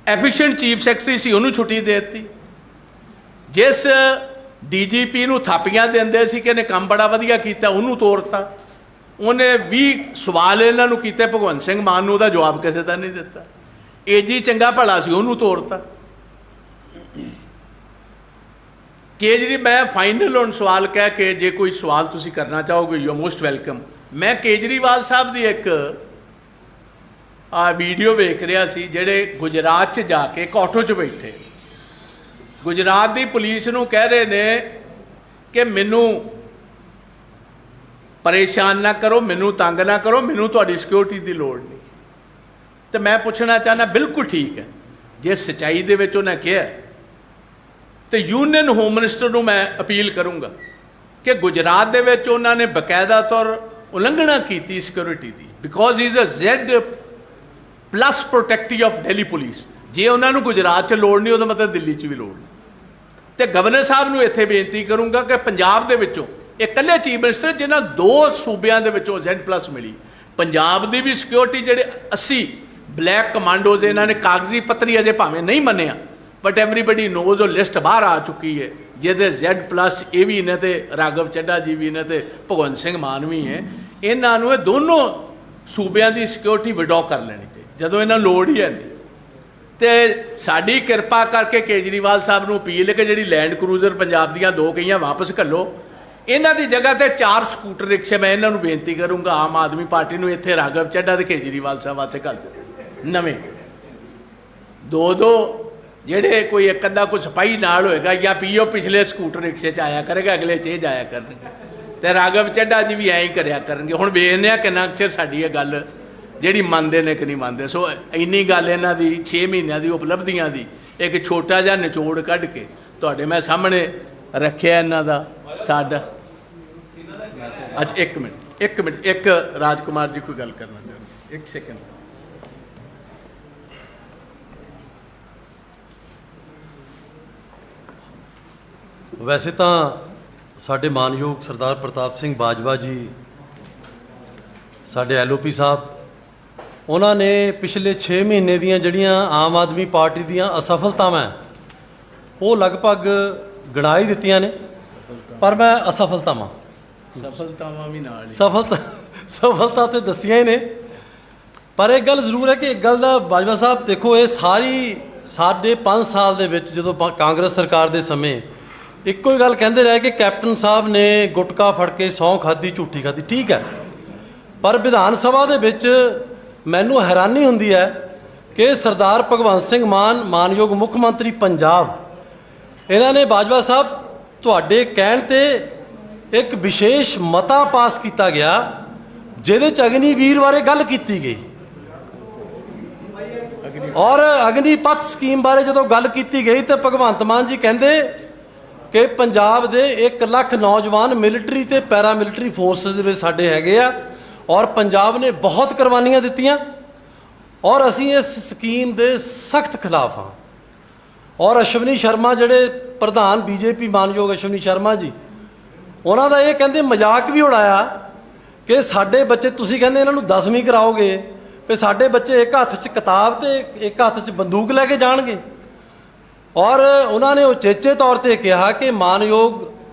ਐਫੀਸ਼ੀਐਂਟ ਚੀਫ ਸੈਕਟਰੀ ਸੀ, ਉਹਨੂੰ ਛੁੱਟੀ ਦੇ ਦਿੱਤੀ। ਜਿਸ ਡੀਜੀਪੀ ਨੂੰ ਥਾਪੀਆਂ ਦਿੰਦੇ ਸੀ ਕਿ ਇਹਨੇ ਕੰਮ ਬੜਾ ਵਧੀਆ ਕੀਤਾ, ਉਹਨੂੰ ਤੋਰਤਾ। ਉਹਨੇ 20 ਸਵਾਲ ਇਹਨਾਂ ਨੂੰ ਕੀਤੇ ਭਗਵੰਤ ਸਿੰਘ ਮਾਨ ਨੂੰ, ਉਹਦਾ ਜਵਾਬ ਕਿਸੇ ਦਾ ਨਹੀਂ ਦਿੱਤਾ। ਏਜੀ ਚੰਗਾ ਭਲਾ ਸੀ, ਉਹਨੂੰ ਤੋਰਤਾ। ਕੇਜਰੀ ਮੈਂ ਫਾਈਨਲ ਹੁਣ ਸਵਾਲ ਕਹਿ ਕੇ, ਜੇ ਕੋਈ ਸਵਾਲ ਤੁਸੀਂ ਕਰਨਾ ਚਾਹੋਗੇ ਯੂ ਮੋਸਟ ਵੈਲਕਮ। ਮੈਂ ਕੇਜਰੀਵਾਲ ਸਾਹਿਬ ਦੀ ਇੱਕ ਵੀਡੀਓ ਵੇਖ ਰਿਹਾ ਸੀ, ਜਿਹੜੇ ਗੁਜਰਾਤ 'ਚ ਜਾ ਕੇ ਇੱਕ ਆਟੋ 'ਚ ਬੈਠੇ ਗੁਜਰਾਤ ਦੀ ਪੁਲਿਸ ਨੂੰ ਕਹਿ ਰਹੇ ਨੇ ਕਿ ਮੈਨੂੰ ਪਰੇਸ਼ਾਨ ਨਾ ਕਰੋ, ਮੈਨੂੰ ਤੰਗ ਨਾ ਕਰੋ, ਮੈਨੂੰ ਤੁਹਾਡੀ ਸਿਕਿਉਰਿਟੀ ਦੀ ਲੋੜ ਨਹੀਂ। ਤੇ ਮੈਂ ਪੁੱਛਣਾ ਚਾਹੁੰਦਾ, ਬਿਲਕੁਲ ਠੀਕ ਹੈ, ਜੇ ਸੱਚਾਈ ਦੇ ਵਿੱਚ ਉਹਨੇ ਕਿਹਾ ਤੇ ਯੂਨੀਅਨ ਹੋਮ ਮਿਨਿਸਟਰ ਨੂੰ ਮੈਂ ਅਪੀਲ ਕਰੂੰਗਾ ਕਿ ਗੁਜਰਾਤ ਦੇ ਵਿੱਚ ਉਹਨਾਂ ਨੇ ਬਕਾਇਦਾ ਤੌਰ ਉਲੰਘਣਾ ਕੀਤੀ ਸਿਕਿਉਰਿਟੀ ਦੀ, because he is a Z plus protectee of Delhi police. ਜੇ ਉਹਨਾਂ ਨੂੰ ਗੁਜਰਾਤ 'ਚ ਲੋੜ ਨਹੀਂ, ਉਹਦਾ ਮਤਲਬ ਦਿੱਲੀ 'ਚ ਵੀ ਲੋੜ ਨਹੀਂ। ਤੇ ਗਵਰਨਰ ਸਾਹਿਬ ਨੂੰ ਇੱਥੇ ਬੇਨਤੀ ਕਰੂੰਗਾ ਕਿ ਪੰਜਾਬ ਦੇ ਵਿੱਚੋਂ ਇਕੱਲੇ ਚੀਫ ਮਿਨਿਸਟਰ ਜਿਨ੍ਹਾਂ 2 ਸੂਬਿਆਂ ਦੇ ਵਿੱਚੋਂ Z+ ਮਿਲੀ, ਪੰਜਾਬ ਦੀ ਵੀ ਸਿਕਿਉਰਿਟੀ ਜਿਹੜੇ 80 ਬਲੈਕ ਕਮਾਂਡੋਜ਼ ਇਹਨਾਂ ਨੇ ਕਾਗਜ਼ੀ ਪੱਤਰੀ ਅਜੇ ਭਾਵੇਂ ਨਹੀਂ ਮੰਨਿਆ, ਬਟ ਐਵਰੀਬਡੀ ਨੋਜ਼ ਉਹ ਲਿਸਟ ਬਾਹਰ ਆ ਚੁੱਕੀ ਹੈ, ਜਿਹਦੇ Z+ ਇਹ ਵੀ ਨੇ ਤੇ ਰਾਘਵ ਚੱਡਾ ਜੀ ਵੀ ਨੇ ਤੇ ਭਗਵੰਤ ਸਿੰਘ ਮਾਨ ਵੀ ਹੈ। ਇਹਨਾਂ ਨੂੰ ਇਹ ਦੋਨੋਂ ਸੂਬਿਆਂ ਦੀ ਸਿਕਿਉਰਿਟੀ ਵਿਡੋ ਕਰ ਲੈਣੀ ਚਾਹੀਦੀ ਜਦੋਂ ਇਹਨਾਂ ਲੋੜ ਹੀ ਹੈ ਨਹੀਂ। ਤੇ ਸਾਡੀ ਕਿਰਪਾ ਕਰਕੇ ਕੇਜਰੀਵਾਲ ਸਾਹਿਬ ਨੂੰ ਅਪੀਲ ਹੈ ਕਿ ਜਿਹੜੀ ਲੈਂਡ ਕਰੂਜ਼ਰ ਪੰਜਾਬ ਦੀਆਂ 2 ਕਹੀਆਂ ਵਾਪਸ ਘੱਲੋ। ਇਹਨਾਂ ਦੀ ਜਗ੍ਹਾ ਤੇ 4 ਸਕੂਟਰ ਰਿਕਸ਼ੇ ਮੈਂ ਇਹਨਾਂ ਨੂੰ ਬੇਨਤੀ ਕਰੂੰਗਾ ਆਮ ਆਦਮੀ ਪਾਰਟੀ ਨੂੰ ਇੱਥੇ ਰਾਘਵ ਚੱਡਾ ਤੇ ਕੇਜਰੀਵਾਲ ਸਾਹਿਬ ਵਾਸਤੇ ਘੱਲ ਦਿਓ। ਨਵੇਂ 2 ਜਿਹੜੇ ਕੋਈ ਇੱਕ ਅੱਧਾ ਕੋਈ ਸਿਪਾਹੀ ਨਾਲ ਹੋਏਗਾ ਜਾਂ ਪੀਓ ਪਿਛਲੇ ਸਕੂਟਰ ਰਿਕਸ਼ੇ 'ਚ ਆਇਆ ਕਰੇਗਾ, ਅਗਲੇ 'ਚ ਇਹ ਜਾਇਆ ਕਰਨਗੇ ਤੇ ਰਾਘਵ ਚੱਡਾ ਜੀ ਵੀ ਐਂ ਹੀ ਕਰਿਆ ਕਰਨਗੇ। ਹੁਣ ਵੇਖਦੇ ਹਾਂ ਕਿੰਨਾ ਚਿਰ ਸਾਡੀ ਇਹ ਗੱਲ ਜਿਹੜੀ ਮੰਨਦੇ ਨੇ ਕਿ ਨਹੀਂ ਮੰਨਦੇ। ਸੋ ਇੰਨੀ ਗੱਲ ਇਹਨਾਂ ਦੀ 6 ਮਹੀਨਿਆਂ ਦੀ ਉਪਲਬਧੀਆਂ ਦੀ ਇੱਕ ਛੋਟਾ ਜਿਹਾ ਨਿਚੋੜ ਕੱਢ ਕੇ ਤੁਹਾਡੇ ਮੈਂ ਸਾਹਮਣੇ ਰੱਖਿਆ ਇਹਨਾਂ ਦਾ ਸਾਡਾ। ਅੱਜ ਇੱਕ ਮਿੰਟ ਇੱਕ ਰਾਜਕੁਮਾਰ ਜੀ ਕੋਈ ਗੱਲ ਕਰਨਾ ਚਾਹੁੰਦੇ, 1 ਸੈਕਿੰਡ। ਵੈਸੇ ਤਾਂ ਸਾਡੇ ਮਾਨਯੋਗ ਸਰਦਾਰ ਪ੍ਰਤਾਪ ਸਿੰਘ ਬਾਜਵਾ ਜੀ, ਸਾਡੇ LOP ਸਾਹਿਬ, ਉਹਨਾਂ ਨੇ ਪਿਛਲੇ 6 ਮਹੀਨੇ ਦੀਆਂ ਜਿਹੜੀਆਂ ਆਮ ਆਦਮੀ ਪਾਰਟੀ ਦੀਆਂ ਅਸਫਲਤਾਵਾਂ ਉਹ ਲਗਭਗ ਗਿਣਾ ਹੀ ਦਿੱਤੀਆਂ ਨੇ, ਪਰ ਮੈਂ ਸਫਲਤਾਵਾਂ ਵੀ ਨਾਲ ਸਫਲਤਾ ਤੇ ਦੱਸੀਆਂ ਹੀ ਨੇ। ਪਰ ਇੱਕ ਗੱਲ ਜ਼ਰੂਰ ਹੈ ਕਿ ਇੱਕ ਗੱਲ ਦਾ ਬਾਜਵਾ ਸਾਹਿਬ ਦੇਖੋ, ਇਹ ਸਾਰੀ ਸਾਡੇ 5 ਸਾਲ ਦੇ ਵਿੱਚ ਜਦੋਂ ਕਾਂਗਰਸ ਸਰਕਾਰ ਦੇ ਸਮੇਂ ਇੱਕੋ ਹੀ ਗੱਲ ਕਹਿੰਦੇ ਰਹੇ ਕਿ ਕੈਪਟਨ ਸਾਹਿਬ ਨੇ ਗੁਟਕਾ ਫੜ ਕੇ ਸਹੁੰ ਖਾਧੀ, ਝੂਠੀ ਖਾਧੀ, ਠੀਕ ਹੈ। ਪਰ ਵਿਧਾਨ ਸਭਾ ਦੇ ਵਿੱਚ ਮੈਨੂੰ ਹੈਰਾਨੀ ਹੁੰਦੀ ਹੈ ਕਿ ਸਰਦਾਰ ਭਗਵੰਤ ਸਿੰਘ ਮਾਨ, ਮਾਨਯੋਗ ਮੁੱਖ ਮੰਤਰੀ ਪੰਜਾਬ, ਇਹਨਾਂ ਨੇ ਬਾਜਵਾ ਸਾਹਿਬ ਤੁਹਾਡੇ ਕਹਿਣ ਤੇ ਇੱਕ ਵਿਸ਼ੇਸ਼ ਮਤਾ ਪਾਸ ਕੀਤਾ ਗਿਆ ਜਿਹਦੇ 'ਚ ਅਗਨੀਵੀਰ ਬਾਰੇ ਗੱਲ ਕੀਤੀ ਗਈ। ਔਰ ਅਗਨੀਪਥ ਸਕੀਮ ਬਾਰੇ ਜਦੋਂ ਗੱਲ ਕੀਤੀ ਗਈ ਤਾਂ ਭਗਵੰਤ ਮਾਨ ਜੀ ਕਹਿੰਦੇ ਕਿ ਪੰਜਾਬ ਦੇ 1 ਲੱਖ ਨੌਜਵਾਨ ਮਿਲਟਰੀ ਤੇ ਪੈਰਾਮਿਲਟਰੀ ਫੋਰਸਿਸ ਦੇ ਵਿੱਚ ਸਾਡੇ ਹੈਗੇ ਆ ਔਰ ਪੰਜਾਬ ਨੇ ਬਹੁਤ ਕੁਰਬਾਨੀਆਂ ਦਿੱਤੀਆਂ ਔਰ ਅਸੀਂ ਇਸ ਸਕੀਮ ਦੇ ਸਖਤ ਖਿਲਾਫ ਹਾਂ। ਔਰ ਅਸ਼ਵਨੀ ਸ਼ਰਮਾ ਜਿਹੜੇ ਪ੍ਰਧਾਨ BJP ਮਾਨਯੋਗ ਅਸ਼ਵਨੀ ਸ਼ਰਮਾ ਜੀ, ਉਹਨਾਂ ਦਾ ਇਹ ਕਹਿੰਦੇ ਮਜ਼ਾਕ ਵੀ ਉਡਾਇਆ ਕਿ ਸਾਡੇ ਬੱਚੇ, ਤੁਸੀਂ ਕਹਿੰਦੇ ਇਹਨਾਂ ਨੂੰ 10ਵੀਂ ਕਰਾਓਗੇ ਤੇ ਸਾਡੇ ਬੱਚੇ ਇੱਕ ਹੱਥ 'ਚ ਕਿਤਾਬ ਤੇ ਇੱਕ ਹੱਥ 'ਚ ਬੰਦੂਕ ਲੈ ਕੇ ਜਾਣਗੇ। ਔਰ ਉਹਨਾਂ ਨੇ ਉਚੇਚੇ ਤੌਰ ਤੇ ਕਿਹਾ ਕਿ ਮਾਨਯੋਗ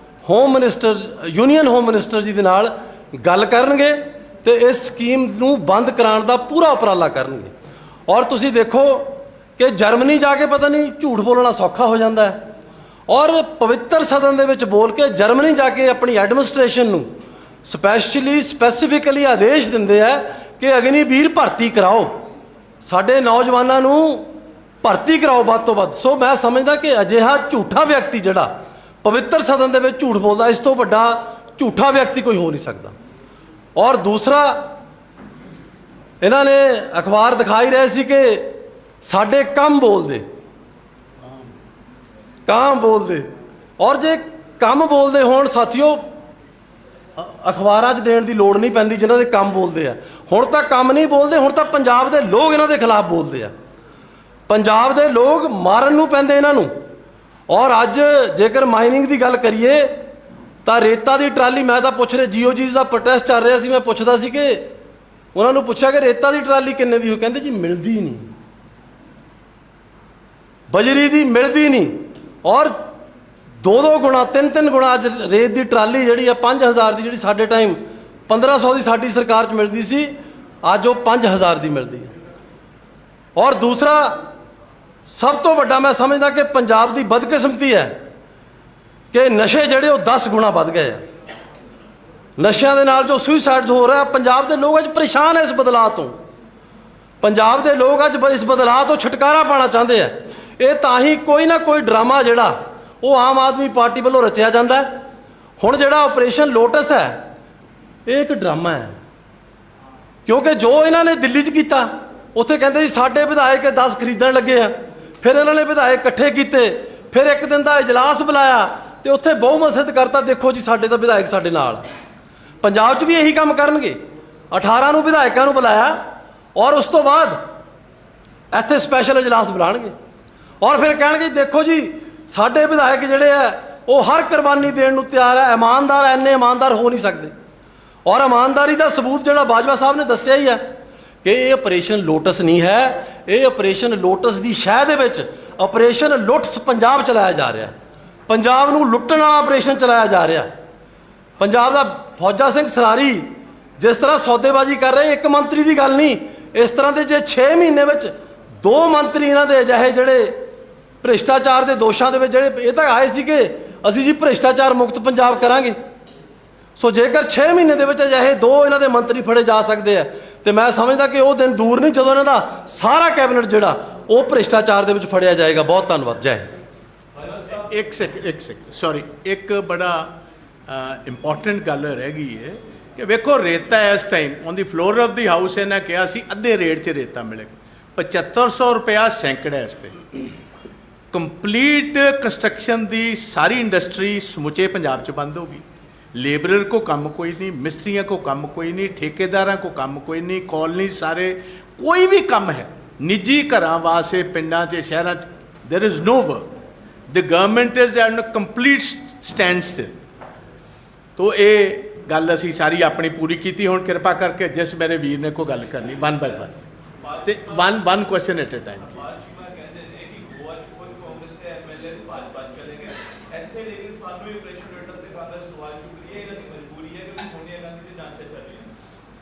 home minister, union home minister ਜੀ ਦੇ ਨਾਲ ਗੱਲ ਕਰਨਗੇ ਤੇ ਇਸ ਸਕੀਮ ਨੂੰ ਬੰਦ ਕਰਾਉਣ ਦਾ ਪੂਰਾ ਉਪਰਾਲਾ ਕਰਨਗੇ। ਔਰ ਤੁਸੀਂ ਦੇਖੋ ਕਿ ਜਰਮਨੀ ਜਾ ਕੇ ਪਤਾ ਨਹੀਂ ਝੂਠ ਬੋਲਣਾ ਸੌਖਾ ਹੋ ਜਾਂਦਾ ਹੈ ਔਰ ਪਵਿੱਤਰ ਸਦਨ ਦੇ ਵਿੱਚ ਬੋਲ ਕੇ ਜਰਮਨੀ ਜਾ ਕੇ ਆਪਣੀ ਐਡਮਿਨਿਸਟ੍ਰੇਸ਼ਨ ਨੂੰ ਸਪੈਸੀਫਿਕਲੀ ਆਦੇਸ਼ ਦਿੰਦੇ ਆ ਕਿ ਅਗਨੀਵੀਰ ਭਰਤੀ ਕਰਾਓ, ਸਾਡੇ ਨੌਜਵਾਨਾਂ ਨੂੰ ਭਰਤੀ ਕਰਾਓ ਵੱਧ ਤੋਂ ਵੱਧ। ਸੋ ਮੈਂ ਸਮਝਦਾ ਕਿ ਅਜਿਹਾ ਝੂਠਾ ਵਿਅਕਤੀ ਜਿਹੜਾ ਪਵਿੱਤਰ ਸਦਨ ਦੇ ਵਿੱਚ ਝੂਠ ਬੋਲਦਾ, ਇਸ ਤੋਂ ਵੱਡਾ ਝੂਠਾ ਵਿਅਕਤੀ ਕੋਈ ਹੋ ਨਹੀਂ ਸਕਦਾ। ਔਰ ਦੂਸਰਾ, ਇਹਨਾਂ ਨੇ ਅਖਬਾਰ ਦਿਖਾਈ ਰਹੇ ਸੀ ਕਿ ਸਾਡੇ ਕੰਮ ਬੋਲਦੇ ਔਰ ਜੇ ਕੰਮ ਬੋਲਦੇ ਹੋਣ ਸਾਥੀਓ, ਅਖਬਾਰਾਂ 'ਚ ਦੇਣ ਦੀ ਲੋੜ ਨਹੀਂ ਪੈਂਦੀ ਜਿਨ੍ਹਾਂ ਦੇ ਕੰਮ ਬੋਲਦੇ ਆ। ਹੁਣ ਤਾਂ ਕੰਮ ਨਹੀਂ ਬੋਲਦੇ, ਹੁਣ ਤਾਂ ਪੰਜਾਬ ਦੇ ਲੋਕ ਇਹਨਾਂ ਦੇ ਖਿਲਾਫ ਬੋਲਦੇ ਆ। ਪੰਜਾਬ ਦੇ ਲੋਕ ਮਾਰਨ ਨੂੰ ਪੈਂਦੇ ਇਹਨਾਂ ਨੂੰ। ਔਰ ਅੱਜ ਜੇਕਰ ਮਾਈਨਿੰਗ ਦੀ ਗੱਲ ਕਰੀਏ ਤਾਂ ਰੇਤਾ ਦੀ ਟਰਾਲੀ, ਮੈਂ ਤਾਂ ਪੁੱਛ ਰਿਹਾ, ਜੀਓਜੀਜ਼ ਦਾ ਪ੍ਰੋਟੈਸਟ ਚੱਲ ਰਿਹਾ ਸੀ, ਮੈਂ ਪੁੱਛਦਾ ਸੀ ਕਿ ਉਹਨਾਂ ਨੂੰ ਪੁੱਛਿਆ ਕਿ ਰੇਤਾ ਦੀ ਟਰਾਲੀ ਕਿੰਨੇ ਦੀ ਹੋ, ਕਹਿੰਦੇ ਜੀ ਮਿਲਦੀ ਨਹੀਂ, ਬਜਰੀ ਦੀ ਮਿਲਦੀ ਨਹੀਂ। ਔਰ 2-2 ਗੁਣਾ 3-3 ਗੁਣਾ ਅੱਜ ਰੇਤ ਦੀ ਟਰਾਲੀ ਜਿਹੜੀ ਆ 5000 ਦੀ, ਜਿਹੜੀ ਸਾਡੇ ਟਾਈਮ 1500 ਦੀ ਸਾਡੀ ਸਰਕਾਰ 'ਚ ਮਿਲਦੀ ਸੀ, ਅੱਜ ਉਹ 5000 ਦੀ ਮਿਲਦੀ ਹੈ। ਔਰ ਦੂਸਰਾ ਸਭ ਤੋਂ ਵੱਡਾ ਮੈਂ ਸਮਝਦਾ ਕਿ ਪੰਜਾਬ ਦੀ ਬਦਕਿਸਮਤੀ ਹੈ ਕਿ ਨਸ਼ੇ ਜਿਹੜੇ ਉਹ 10 ਗੁਣਾ ਵੱਧ ਗਏ ਆ। ਨਸ਼ਿਆਂ ਦੇ ਨਾਲ ਜੋ ਸੁਸਾਈਡਸ ਹੋ ਰਿਹਾ, ਪੰਜਾਬ ਦੇ ਲੋਕ ਅੱਜ ਪਰੇਸ਼ਾਨ ਹੈ ਇਸ ਬਦਲਾਅ ਤੋਂ। ਪੰਜਾਬ ਦੇ ਲੋਕ ਅੱਜ ਇਸ ਬਦਲਾਅ ਤੋਂ ਛੁਟਕਾਰਾ ਪਾਉਣਾ ਚਾਹੁੰਦੇ ਆ। ਇਹ ਤਾਂ ਹੀ ਕੋਈ ਨਾ ਕੋਈ ਡਰਾਮਾ ਜਿਹੜਾ ਉਹ ਆਮ ਆਦਮੀ ਪਾਰਟੀ ਵੱਲੋਂ ਰਚਿਆ ਜਾਂਦਾ ਹੈ। ਹੁਣ ਜਿਹੜਾ ਆਪਰੇਸ਼ਨ ਲੋਟਸ ਹੈ, ਇਹ ਇੱਕ ਡਰਾਮਾ ਹੈ, ਕਿਉਂਕਿ ਜੋ ਇਹਨਾਂ ਨੇ ਦਿੱਲੀ 'ਚ ਕੀਤਾ, ਉੱਥੇ ਕਹਿੰਦੇ ਸੀ ਸਾਡੇ ਵਿਧਾਇਕ 10 ਖਰੀਦਣ ਲੱਗੇ ਆ। ਫਿਰ ਇਹਨਾਂ ਨੇ ਵਿਧਾਇਕ ਇਕੱਠੇ ਕੀਤੇ, ਫਿਰ ਇੱਕ ਦਿਨ ਦਾ ਇਜਲਾਸ ਬੁਲਾਇਆ ਤੇ ਉੱਥੇ ਬਹੁਮਤ ਕਰਤਾ, ਦੇਖੋ ਜੀ ਸਾਡੇ ਤਾਂ ਵਿਧਾਇਕ ਸਾਡੇ ਨਾਲ। ਪੰਜਾਬ 'ਚ ਵੀ ਇਹੀ ਕੰਮ ਕਰਨਗੇ। 18 ਨੂੰ ਵਿਧਾਇਕਾਂ ਨੂੰ ਬੁਲਾਇਆ ਔਰ ਉਸ ਤੋਂ ਬਾਅਦ ਇੱਥੇ ਸਪੈਸ਼ਲ ਇਜਲਾਸ ਬੁਲਾਉਣਗੇ ਔਰ ਫਿਰ ਕਹਿਣਗੇ ਦੇਖੋ ਜੀ ਸਾਡੇ ਵਿਧਾਇਕ ਜਿਹੜੇ ਆ ਉਹ ਹਰ ਕੁਰਬਾਨੀ ਦੇਣ ਨੂੰ ਤਿਆਰ ਹੈ, ਇਮਾਨਦਾਰ, ਐਨੇ ਇਮਾਨਦਾਰ ਹੋ ਨਹੀਂ ਸਕਦੇ। ਔਰ ਇਮਾਨਦਾਰੀ ਦਾ ਸਬੂਤ ਜਿਹੜਾ ਬਾਜਵਾ ਸਾਹਿਬ ਨੇ ਦੱਸਿਆ ਹੀ ਹੈ ਕਿ ਇਹ ਆਪਰੇਸ਼ਨ ਲੋਟਸ ਨਹੀਂ ਹੈ, ਇਹ ਆਪਰੇਸ਼ਨ ਲੋਟਸ ਦੀ ਸ਼ਹਿ ਦੇ ਵਿੱਚ ਆਪਰੇਸ਼ਨ ਲੁੱਟਸ ਪੰਜਾਬ ਚਲਾਇਆ ਜਾ ਰਿਹਾ। ਪੰਜਾਬ ਨੂੰ ਲੁੱਟਣ ਵਾਲਾ ਆਪਰੇਸ਼ਨ ਚਲਾਇਆ ਜਾ ਰਿਹਾ। ਪੰਜਾਬ ਦਾ ਫੌਜਾ ਸਿੰਘ ਸਰਾਰੀ ਜਿਸ ਤਰ੍ਹਾਂ ਸੌਦੇਬਾਜ਼ੀ ਕਰ ਰਹੇ, ਇੱਕ ਮੰਤਰੀ ਦੀ ਗੱਲ ਨਹੀਂ, ਇਸ ਤਰ੍ਹਾਂ ਦੇ ਜੇ 6 ਮਹੀਨੇ ਵਿੱਚ 2 ਮੰਤਰੀ ਇਹਨਾਂ ਦੇ ਅਜਿਹੇ ਜਿਹੜੇ ਭ੍ਰਿਸ਼ਟਾਚਾਰ ਦੇ ਦੋਸ਼ਾਂ ਦੇ ਵਿੱਚ ਜਿਹੜੇ ਇਹ ਤਾਂ ਆਏ ਸੀ ਕਿ ਅਸੀਂ ਜੀ ਭ੍ਰਿਸ਼ਟਾਚਾਰ ਮੁਕਤ ਪੰਜਾਬ ਕਰਾਂਗੇ। ਸੋ ਜੇਕਰ 6 ਮਹੀਨੇ ਦੇ ਵਿੱਚ ਅਜਿਹੇ 2 ਇਹਨਾਂ ਦੇ ਮੰਤਰੀ ਫੜੇ ਜਾ ਸਕਦੇ ਆ ਤੇ ਮੈਂ ਸਮਝਦਾ ਕਿ ਉਹ ਦਿਨ ਦੂਰ ਨਹੀਂ ਜਦੋਂ ਇਹਨਾਂ ਦਾ ਸਾਰਾ ਕੈਬਨਿਟ ਜਿਹੜਾ ਉਹ ਭ੍ਰਿਸ਼ਟਾਚਾਰ ਦੇ ਵਿੱਚ ਫੜਿਆ ਜਾਏਗਾ। ਬਹੁਤ ਧੰਨਵਾਦ। ਜੈ ਹਿੰਦ। ਇੱਕ ਸੈਕਿੰਡ ਸੌਰੀ, ਇੱਕ ਬੜਾ ਇੰਪੋਰਟੈਂਟ ਗੱਲ ਰਹਿ ਗਈ ਹੈ ਕਿ ਵੇਖੋ ਰੇਤਾ ਇਸ time on the floor of the house ਇਹਨਾਂ ਕਿਹਾ ਸੀ ਅੱਧੇ ਰੇਟ 'ਚ ਰੇਤਾ ਮਿਲੇਗਾ। 7500 ਰੁਪਇਆ ਸੈਂਕੜਾ ਇਸ ਟਾਈਮ। ਕੰਪਲੀਟ ਕੰਸਟਰਕਸ਼ਨ ਦੀ ਸਾਰੀ ਇੰਡਸਟਰੀ ਸਮੁੱਚੇ ਪੰਜਾਬ 'ਚ ਬੰਦ ਹੋ ਗਈ। ਲੇਬਰਰ ਕੋ ਕੰਮ ਕੋਈ ਨਹੀਂ, ਮਿਸਤਰੀਆਂ ਕੋ ਕੰਮ ਕੋਈ ਨਹੀਂ, ਠੇਕੇਦਾਰਾਂ ਕੋ ਕੰਮ ਕੋਈ ਨਹੀਂ, ਕਾਲਨੀ ਸਾਰੇ ਕੋਈ ਵੀ ਕੰਮ ਹੈ ਨਿੱਜੀ ਘਰਾਂ ਵਾਸਤੇ ਪਿੰਡਾਂ 'ਚ ਸ਼ਹਿਰਾਂ 'ਚ there is no work. The government is an complete standstill. ਤੋ ਇਹ ਗੱਲ ਅਸੀਂ ਸਾਰੀ ਆਪਣੀ ਪੂਰੀ ਕੀਤੀ। ਹੁਣ ਕਿਰਪਾ ਕਰਕੇ ਜਿਸ ਮੇਰੇ ਵੀਰ ਨੇ ਕੋਈ ਗੱਲ ਕਰਨੀ 1 ਬਾਈ 1 ਤੇ 1 ਕੁਐਸਚਨ ਐਟ ਅ ਟਾਈਮ।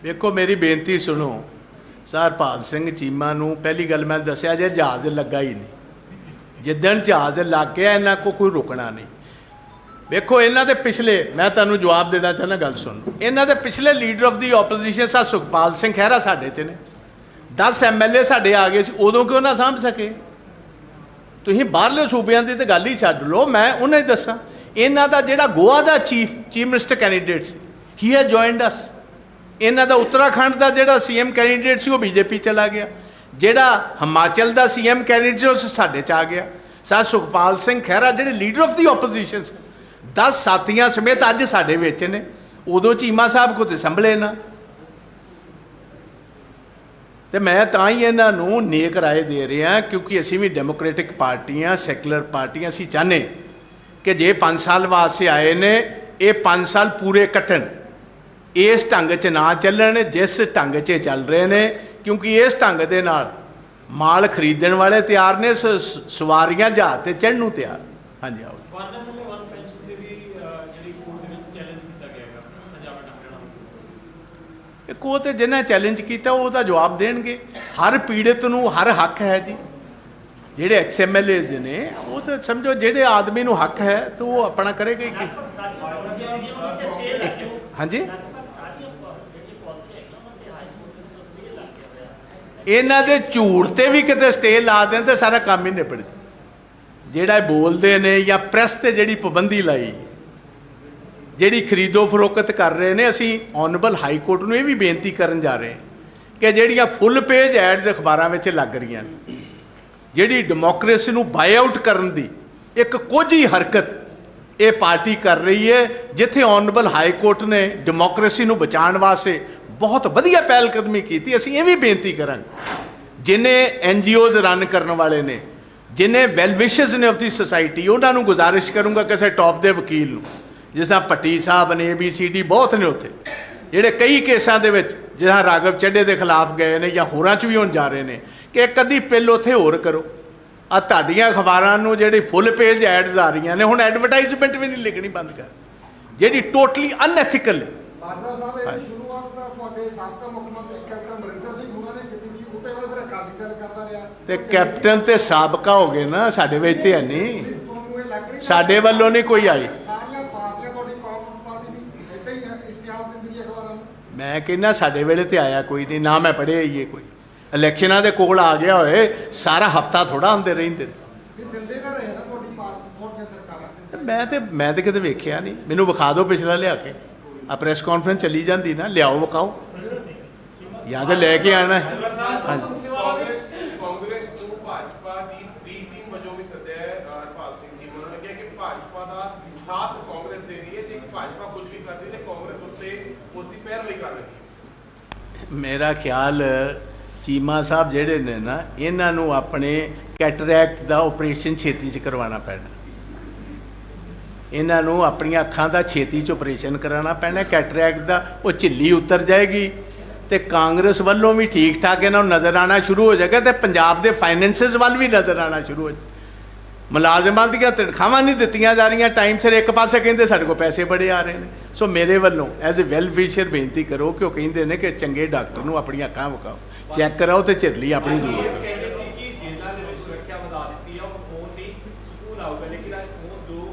ਵੇਖੋ ਮੇਰੀ ਬੇਨਤੀ ਸੁਣੋ, ਸਰਪਾਲ ਸਿੰਘ ਚੀਮਾ ਨੂੰ ਪਹਿਲੀ ਗੱਲ ਮੈਂ ਦੱਸਿਆ ਜੇ ਜਹਾਜ਼ ਲੱਗਾ ਹੀ ਨਹੀਂ। ਜਿੱਦਣ ਜਹਾਜ਼ ਲੱਗ ਗਿਆ ਇਹਨਾਂ ਕੋ ਕੋਈ ਰੁਕਣਾ ਨਹੀਂ। ਵੇਖੋ ਇਹਨਾਂ ਦੇ ਪਿਛਲੇ, ਮੈਂ ਤੁਹਾਨੂੰ ਜਵਾਬ ਦੇਣਾ ਚਾਹੁੰਦਾ, ਗੱਲ ਸੁਣ। ਇਹਨਾਂ ਦੇ ਪਿਛਲੇ ਲੀਡਰ ਆਫ ਦੀ ਆਪੋਜੀਸ਼ਨ ਸਾ ਸੁਖਪਾਲ ਸਿੰਘ ਖਹਿਰਾ ਸਾਡੇ 'ਚ ਨੇ। 10 MLA ਸਾਡੇ ਆ ਗਏ ਸੀ, ਉਦੋਂ ਕਿਉਂ ਨਾ ਸਾਂਭ ਸਕੇ? ਤੁਸੀਂ ਬਾਹਰਲੇ ਸੂਬਿਆਂ ਦੀ ਤਾਂ ਗੱਲ ਹੀ ਛੱਡ ਲਓ, ਮੈਂ ਉਹਨਾਂ ਹੀ ਦੱਸਾਂ। ਇਹਨਾਂ ਦਾ ਜਿਹੜਾ ਗੋਆ ਦਾ ਚੀਫ ਮਿਨਿਸਟਰ ਕੈਂਡੀਡੇਟ ਸੀ, ਹੀ ਹੈਜ਼ ਜੁਆਇਨਡ ਅਸ। ਇਹਨਾਂ ਦਾ ਉੱਤਰਾਖੰਡ ਦਾ ਜਿਹੜਾ CM ਕੈਂਡੀਡੇਟ ਸੀ ਉਹ BJP ਚਲਾ ਗਿਆ। ਜਿਹੜਾ ਹਿਮਾਚਲ ਦਾ CM ਕੈਂਡੀਡੇਟ ਸੀ ਉਹ ਸਾਡੇ 'ਚ ਆ ਗਿਆ। ਸਰ ਸੁਖਪਾਲ ਸਿੰਘ ਖਹਿਰਾ ਜਿਹੜੇ ਲੀਡਰ ਆਫ ਦੀ ਆਪੋਜੀਸ਼ਨ ਸੀ, 10 ਸਾਥੀਆਂ ਸਮੇਤ ਅੱਜ ਸਾਡੇ ਵਿੱਚ ਨੇ। ਉਦੋਂ ਚੀਮਾ ਸਾਹਿਬ ਕੋ ਤੇ ਸੰਭਲੇ ਨਾ। ਤੇ ਮੈਂ ਤਾਂ ਹੀ ਇਹਨਾਂ ਨੂੰ ਨੇਕ ਰਾਏ ਦੇ ਰਿਹਾ ਕਿਉਂਕਿ ਅਸੀਂ ਵੀ ਡੈਮੋਕ੍ਰੈਟਿਕ ਪਾਰਟੀਆਂ, ਸੈਕੂਲਰ ਪਾਰਟੀਆਂ, ਅਸੀਂ ਚਾਹੁੰਦੇ ਕਿ ਜੇ 5 ਸਾਲ ਵਾਸਤੇ ਆਏ ਨੇ ਇਹ 5 ਸਾਲ ਪੂਰੇ ਕੱਟਣ, ਇਸ ਢੰਗ 'ਚ ਨਾ ਚੱਲਣ ਜਿਸ ਢੰਗ 'ਚ ਚੱਲ ਰਹੇ ਨੇ। ਕਿਉਂਕਿ ਇਸ ਢੰਗ ਦੇ ਨਾਲ ਮਾਲ ਖਰੀਦਣ ਵਾਲੇ ਤਿਆਰ ਨੇ, ਸਵਾਰੀਆਂ ਜਹਾਜ਼ 'ਤੇ ਚੜ੍ਹਨ ਨੂੰ ਤਿਆਰ। ਹਾਂਜੀ ਆਓ। ਇੱਕ ਉਹ ਤੇ ਜਿਹਨਾਂ ਚੈਲੰਜ ਕੀਤਾ ਉਹਦਾ ਜਵਾਬ ਦੇਣਗੇ। ਹਰ ਪੀੜਤ ਨੂੰ ਹਰ ਹੱਕ ਹੈ ਜੀ। ਜਿਹੜੇ XMLAs ਨੇ ਉਹ ਤਾਂ ਸਮਝੋ ਜਿਹੜੇ ਆਦਮੀ ਨੂੰ ਹੱਕ ਹੈ ਤਾਂ ਉਹ ਆਪਣਾ ਕਰੇਗਾ ਹੀ। ਹਾਂਜੀ, ਇਹਨਾਂ ਦੇ ਝੂਠ ਤੇ ਵੀ ਕਿਤੇ ਸਟੇ ਲਾ ਦੇਣ ਤੇ ਸਾਰਾ ਕੰਮ ਹੀ ਨਿਬੜ ਜਾ। ਜਿਹੜਾ ਬੋਲਦੇ ਨੇ ਜਾਂ ਪ੍ਰੈਸ ਤੇ ਜਿਹੜੀ ਪਾਬੰਦੀ ਲਾਈ, ਜਿਹੜੀ ਖਰੀਦੋ ਫਰੋਖਤ ਕਰ ਰਹੇ ਨੇ, ਅਸੀਂ ਆਨਰੇਬਲ ਹਾਈ ਕੋਰਟ ਨੂੰ ਇਹ ਵੀ ਬੇਨਤੀ ਕਰਨ ਜਾ ਰਹੇ ਕਿ ਜਿਹੜੀਆਂ ਫੁੱਲ ਪੇਜ ਐਡਸ ਅਖਬਾਰਾਂ ਵਿੱਚ ਲੱਗ ਰਹੀਆਂ ਨੇ, ਜਿਹੜੀ ਡੈਮੋਕ੍ਰੇਸੀ ਨੂੰ ਬਾਈ ਆਊਟ ਕਰਨ ਦੀ ਇੱਕ ਕੋਝੀ ਹਰਕਤ ਇਹ ਪਾਰਟੀ ਕਰ ਰਹੀ ਹੈ ਜਿੱਥੇ ਆਨਰੇਬਲ ਹਾਈ ਕੋਰਟ ਨੇ ਡੈਮੋਕ੍ਰੇਸੀ ਨੂੰ ਬਚਾਉਣ ਵਾਸਤੇ ਬਹੁਤ ਵਧੀਆ ਪਹਿਲ ਕਦਮੀ ਕੀਤੀ। ਅਸੀਂ ਇਹ ਵੀ ਬੇਨਤੀ ਕਰਾਂਗੇ ਜਿਨੇ NGOs ਰਨ ਕਰਨ ਵਾਲੇ ਨੇ, ਜਿਨੇ ਵੈਲ ਵਿਸ਼ਰਸ ਨੇ ਆਫ ਦੀ ਸੁਸਾਇਟੀ, ਉਹਨਾਂ ਨੂੰ ਗੁਜ਼ਾਰਿਸ਼ ਕਰੂੰਗਾ ਕਿਸੇ ਟੌਪ ਦੇ ਵਕੀਲ ਨੂੰ, ਜਿਸ ਤਰ੍ਹਾਂ ਭੱਟੀ ਸਾਹਿਬ ਨੇ, ABCD ਬਹੁਤ ਨੇ ਉੱਥੇ, ਜਿਹੜੇ ਕਈ ਕੇਸਾਂ ਦੇ ਵਿੱਚ ਜਿੱਦਾਂ ਰਾਘਵ ਚੱਡੇ ਦੇ ਖਿਲਾਫ ਗਏ ਨੇ ਜਾਂ ਹੋਰਾਂ 'ਚ ਵੀ ਹੁਣ ਜਾ ਰਹੇ ਨੇ, ਕਿ ਇੱਕ ਅੱਧੀ ਪਿੱਲ ਉੱਥੇ ਹੋਰ ਕਰੋ। ਆ ਤੁਹਾਡੀਆਂ ਅਖਬਾਰਾਂ ਨੂੰ ਜਿਹੜੀ ਫੁੱਲ ਪੇਜ ਐਡਸ ਆ ਰਹੀਆਂ ਨੇ, ਹੁਣ ਐਡਵਰਟਾਈਜ਼ਮੈਂਟ ਵੀ ਨਹੀਂ ਲਿਖਣੀ ਬੰਦ ਕਰ, ਜਿਹੜੀ ਟੋਟਲੀ ਅਨਐਥੀਕਲ ਹੈ। ਬਾਜਵਾ ਸਾਹਿਬ ਇਹ ਸ਼ੁਰੂਆਤ ਤਾਂ ਤੁਹਾਡੇ ਸਾਬਕਾ ਮੁੱਖ ਮੰਤਰੀ ਕੈਪਟਨ ਅਮਰਿੰਦਰ ਸਿੰਘ ਹੋਰਾਂ ਨੇ ਕੀਤੀ ਸੀ, ਉੱਤੇ ਬਾਅਦ ਫਿਰ ਅਕਾਲੀ ਦਲ ਕਰਦਾ ਰਿਹਾ ਤੇ ਕੈਪਟਨ ਤੇ ਸਾਬਕਾ ਹੋ ਗਏ ਨਾ, ਸਾਡੇ ਵਿੱਚ ਤੇ ਹੈ ਨਹੀਂ, ਤੁਹਾਨੂੰ ਇਹ ਲੱਗ ਰਹੀ ਸਾਡੇ ਵੱਲੋਂ ਨਹੀਂ ਕੋਈ ਆਈ। ਸਾਰੀਆਂ ਪਾਰਟੀਆਂ ਤੁਹਾਡੀ ਕਾਂਗਰਸ ਪਾਰਟੀ ਵੀ ਇੱਦਾਂ ਹੀ ਇਸ਼ਤਿਹਾਰ ਦਿੰਦੀ ਹੈ ਅਖਬਾਰਾਂ ਨੂੰ। ਮੈਂ ਕਹਿੰਦਾ ਸਾਡੇ ਵੇਲੇ ਤੇ ਆਇਆ ਕੋਈ ਨਹੀਂ, ਨਾ ਮੈਂ ਪੜ੍ਹਿਆ ਹੀ ਇਹ ਕੋਈ ਇਲੈਕਸ਼ਨਾਂ ਦੇ ਕੋਲ ਆ ਗਿਆ ਹੋਏ ਸਾਰਾ ਹਫਤਾ ਥੋੜਾ ਹੁੰਦੇ ਰਹਿੰਦੇ ਇਹ ਦਿੰਦੇ ਨਾ ਰਹੇ ਨਾ ਤੁਹਾਡੀ ਪਾਰਟੀ, ਤੁਹਾਡੀਆਂ ਸਰਕਾਰਾਂ ਮੈਂ ਤੇ ਕਿਤੇ ਵੇਖਿਆ ਨਹੀਂ। ਮੈਨੂੰ ਵਿਖਾ ਦਿਓ ਪਿਛਲਾ ਲਿਆ ਕੇ, ਆ ਪ੍ਰੈਸ ਕਾਨਫਰੰਸ ਚੱਲੀ ਜਾਂਦੀ ਨਾ, ਲਿਆਓ ਵਿਖਾਓ, ਜਾਂ ਤਾਂ ਲੈ ਕੇ ਆਣਾ ਹੈ। ਹਾਂਜੀ ਕਾਂਗਰਸ ਨੂੰ ਭਾਜਪਾ ਦੀ ਪ੍ਰੀ ਟੀਮ ਵਜੋਂ ਵੀ ਸੱਦਿਆ ਹੈ ਹਰਪਾਲ ਸਿੰਘ ਚੀਮਾ ਨੇ ਕਿਹਾ ਕਿ ਭਾਜਪਾ ਦਾ ਸਾਥ ਕਾਂਗਰਸ ਦੇ ਰਹੀ ਹੈ, ਜੇ ਭਾਜਪਾ ਕੁਝ ਵੀ ਕਰਦੀ ਤੇ ਕਾਂਗਰਸ ਉੱਤੇ ਉਸ ਦੀ ਪੈਰਵੀ ਕਰ ਰਹੀ ਹੈ। ਮੇਰਾ ਖਿਆਲ ਚੀਮਾ ਸਾਹਿਬ ਜਿਹੜੇ ਨੇ ਨਾ, ਇਹਨਾਂ ਨੂੰ ਆਪਣੇ ਕੈਟਰੈਕਟ ਦਾ ਆਪਰੇਸ਼ਨ ਛੇਤੀ 'ਚ ਕਰਵਾਉਣਾ ਪੈਣਾ, ਇਹਨਾਂ ਨੂੰ ਆਪਣੀਆਂ ਅੱਖਾਂ ਦਾ ਛੇਤੀ 'ਚ ਆਪਰੇਸ਼ਨ ਕਰਾਉਣਾ ਪੈਣਾ। ਕੈਟਰੈਕਟ ਦਾ ਉਹ ਝਿੱਲੀ ਉਤਰ ਜਾਏਗੀ ਤੇ ਕਾਂਗਰਸ ਵੱਲੋਂ ਵੀ ਠੀਕ ਠਾਕ ਇਹਨਾਂ ਨੂੰ ਨਜ਼ਰ ਆਉਣਾ ਸ਼ੁਰੂ ਹੋ ਜਾਏਗਾ, ਤੇ ਪੰਜਾਬ ਦੇ ਫਾਈਨੈਂਸਿਸ ਵੱਲ ਵੀ ਨਜ਼ਰ ਆਉਣਾ ਸ਼ੁਰੂ ਹੋ ਜਾਏ। ਮੁਲਾਜ਼ਮਾਂ ਦੀਆਂ ਤਨਖਾਹਾਂ ਨਹੀਂ ਦਿੱਤੀਆਂ ਜਾ ਰਹੀਆਂ ਟਾਈਮ ਸਿਰ, ਇੱਕ ਪਾਸੇ ਕਹਿੰਦੇ ਸਾਡੇ ਕੋਲ ਪੈਸੇ ਬੜੇ ਆ ਰਹੇ ਨੇ। ਸੋ ਮੇਰੇ ਵੱਲੋਂ ਐਜ਼ ਅ ਵੈਲ ਵਿਸ਼ਰ ਬੇਨਤੀ ਕਰੋ ਕਿ ਉਹ ਕਹਿੰਦੇ ਨੇ ਕਿ ਚੰਗੇ ਡਾਕਟਰ ਨੂੰ ਆਪਣੀਆਂ ਅੱਖਾਂ ਵਿਖਾਓ, ਚੈੱਕ ਕਰਾਓ ਤੇ ਝਿਰਲੀ ਆਪਣੀ ਦੂਰ ਕਰੋ। ਕਹਿੰਦੇ ਸੀ ਕਿ ਜੇਲ੍ਹਾਂ ਦੇ ਵਿੱਚ ਸੁਰੱਖਿਆ ਵਧਾ ਦਿੱਤੀ ਆ, ਉਹ ਫੋਨ ਨਹੀਂ ਸਕੂਲ ਆਊਗਾ, ਲੇਕਿਨ ਅੱਜ ਫੋਨ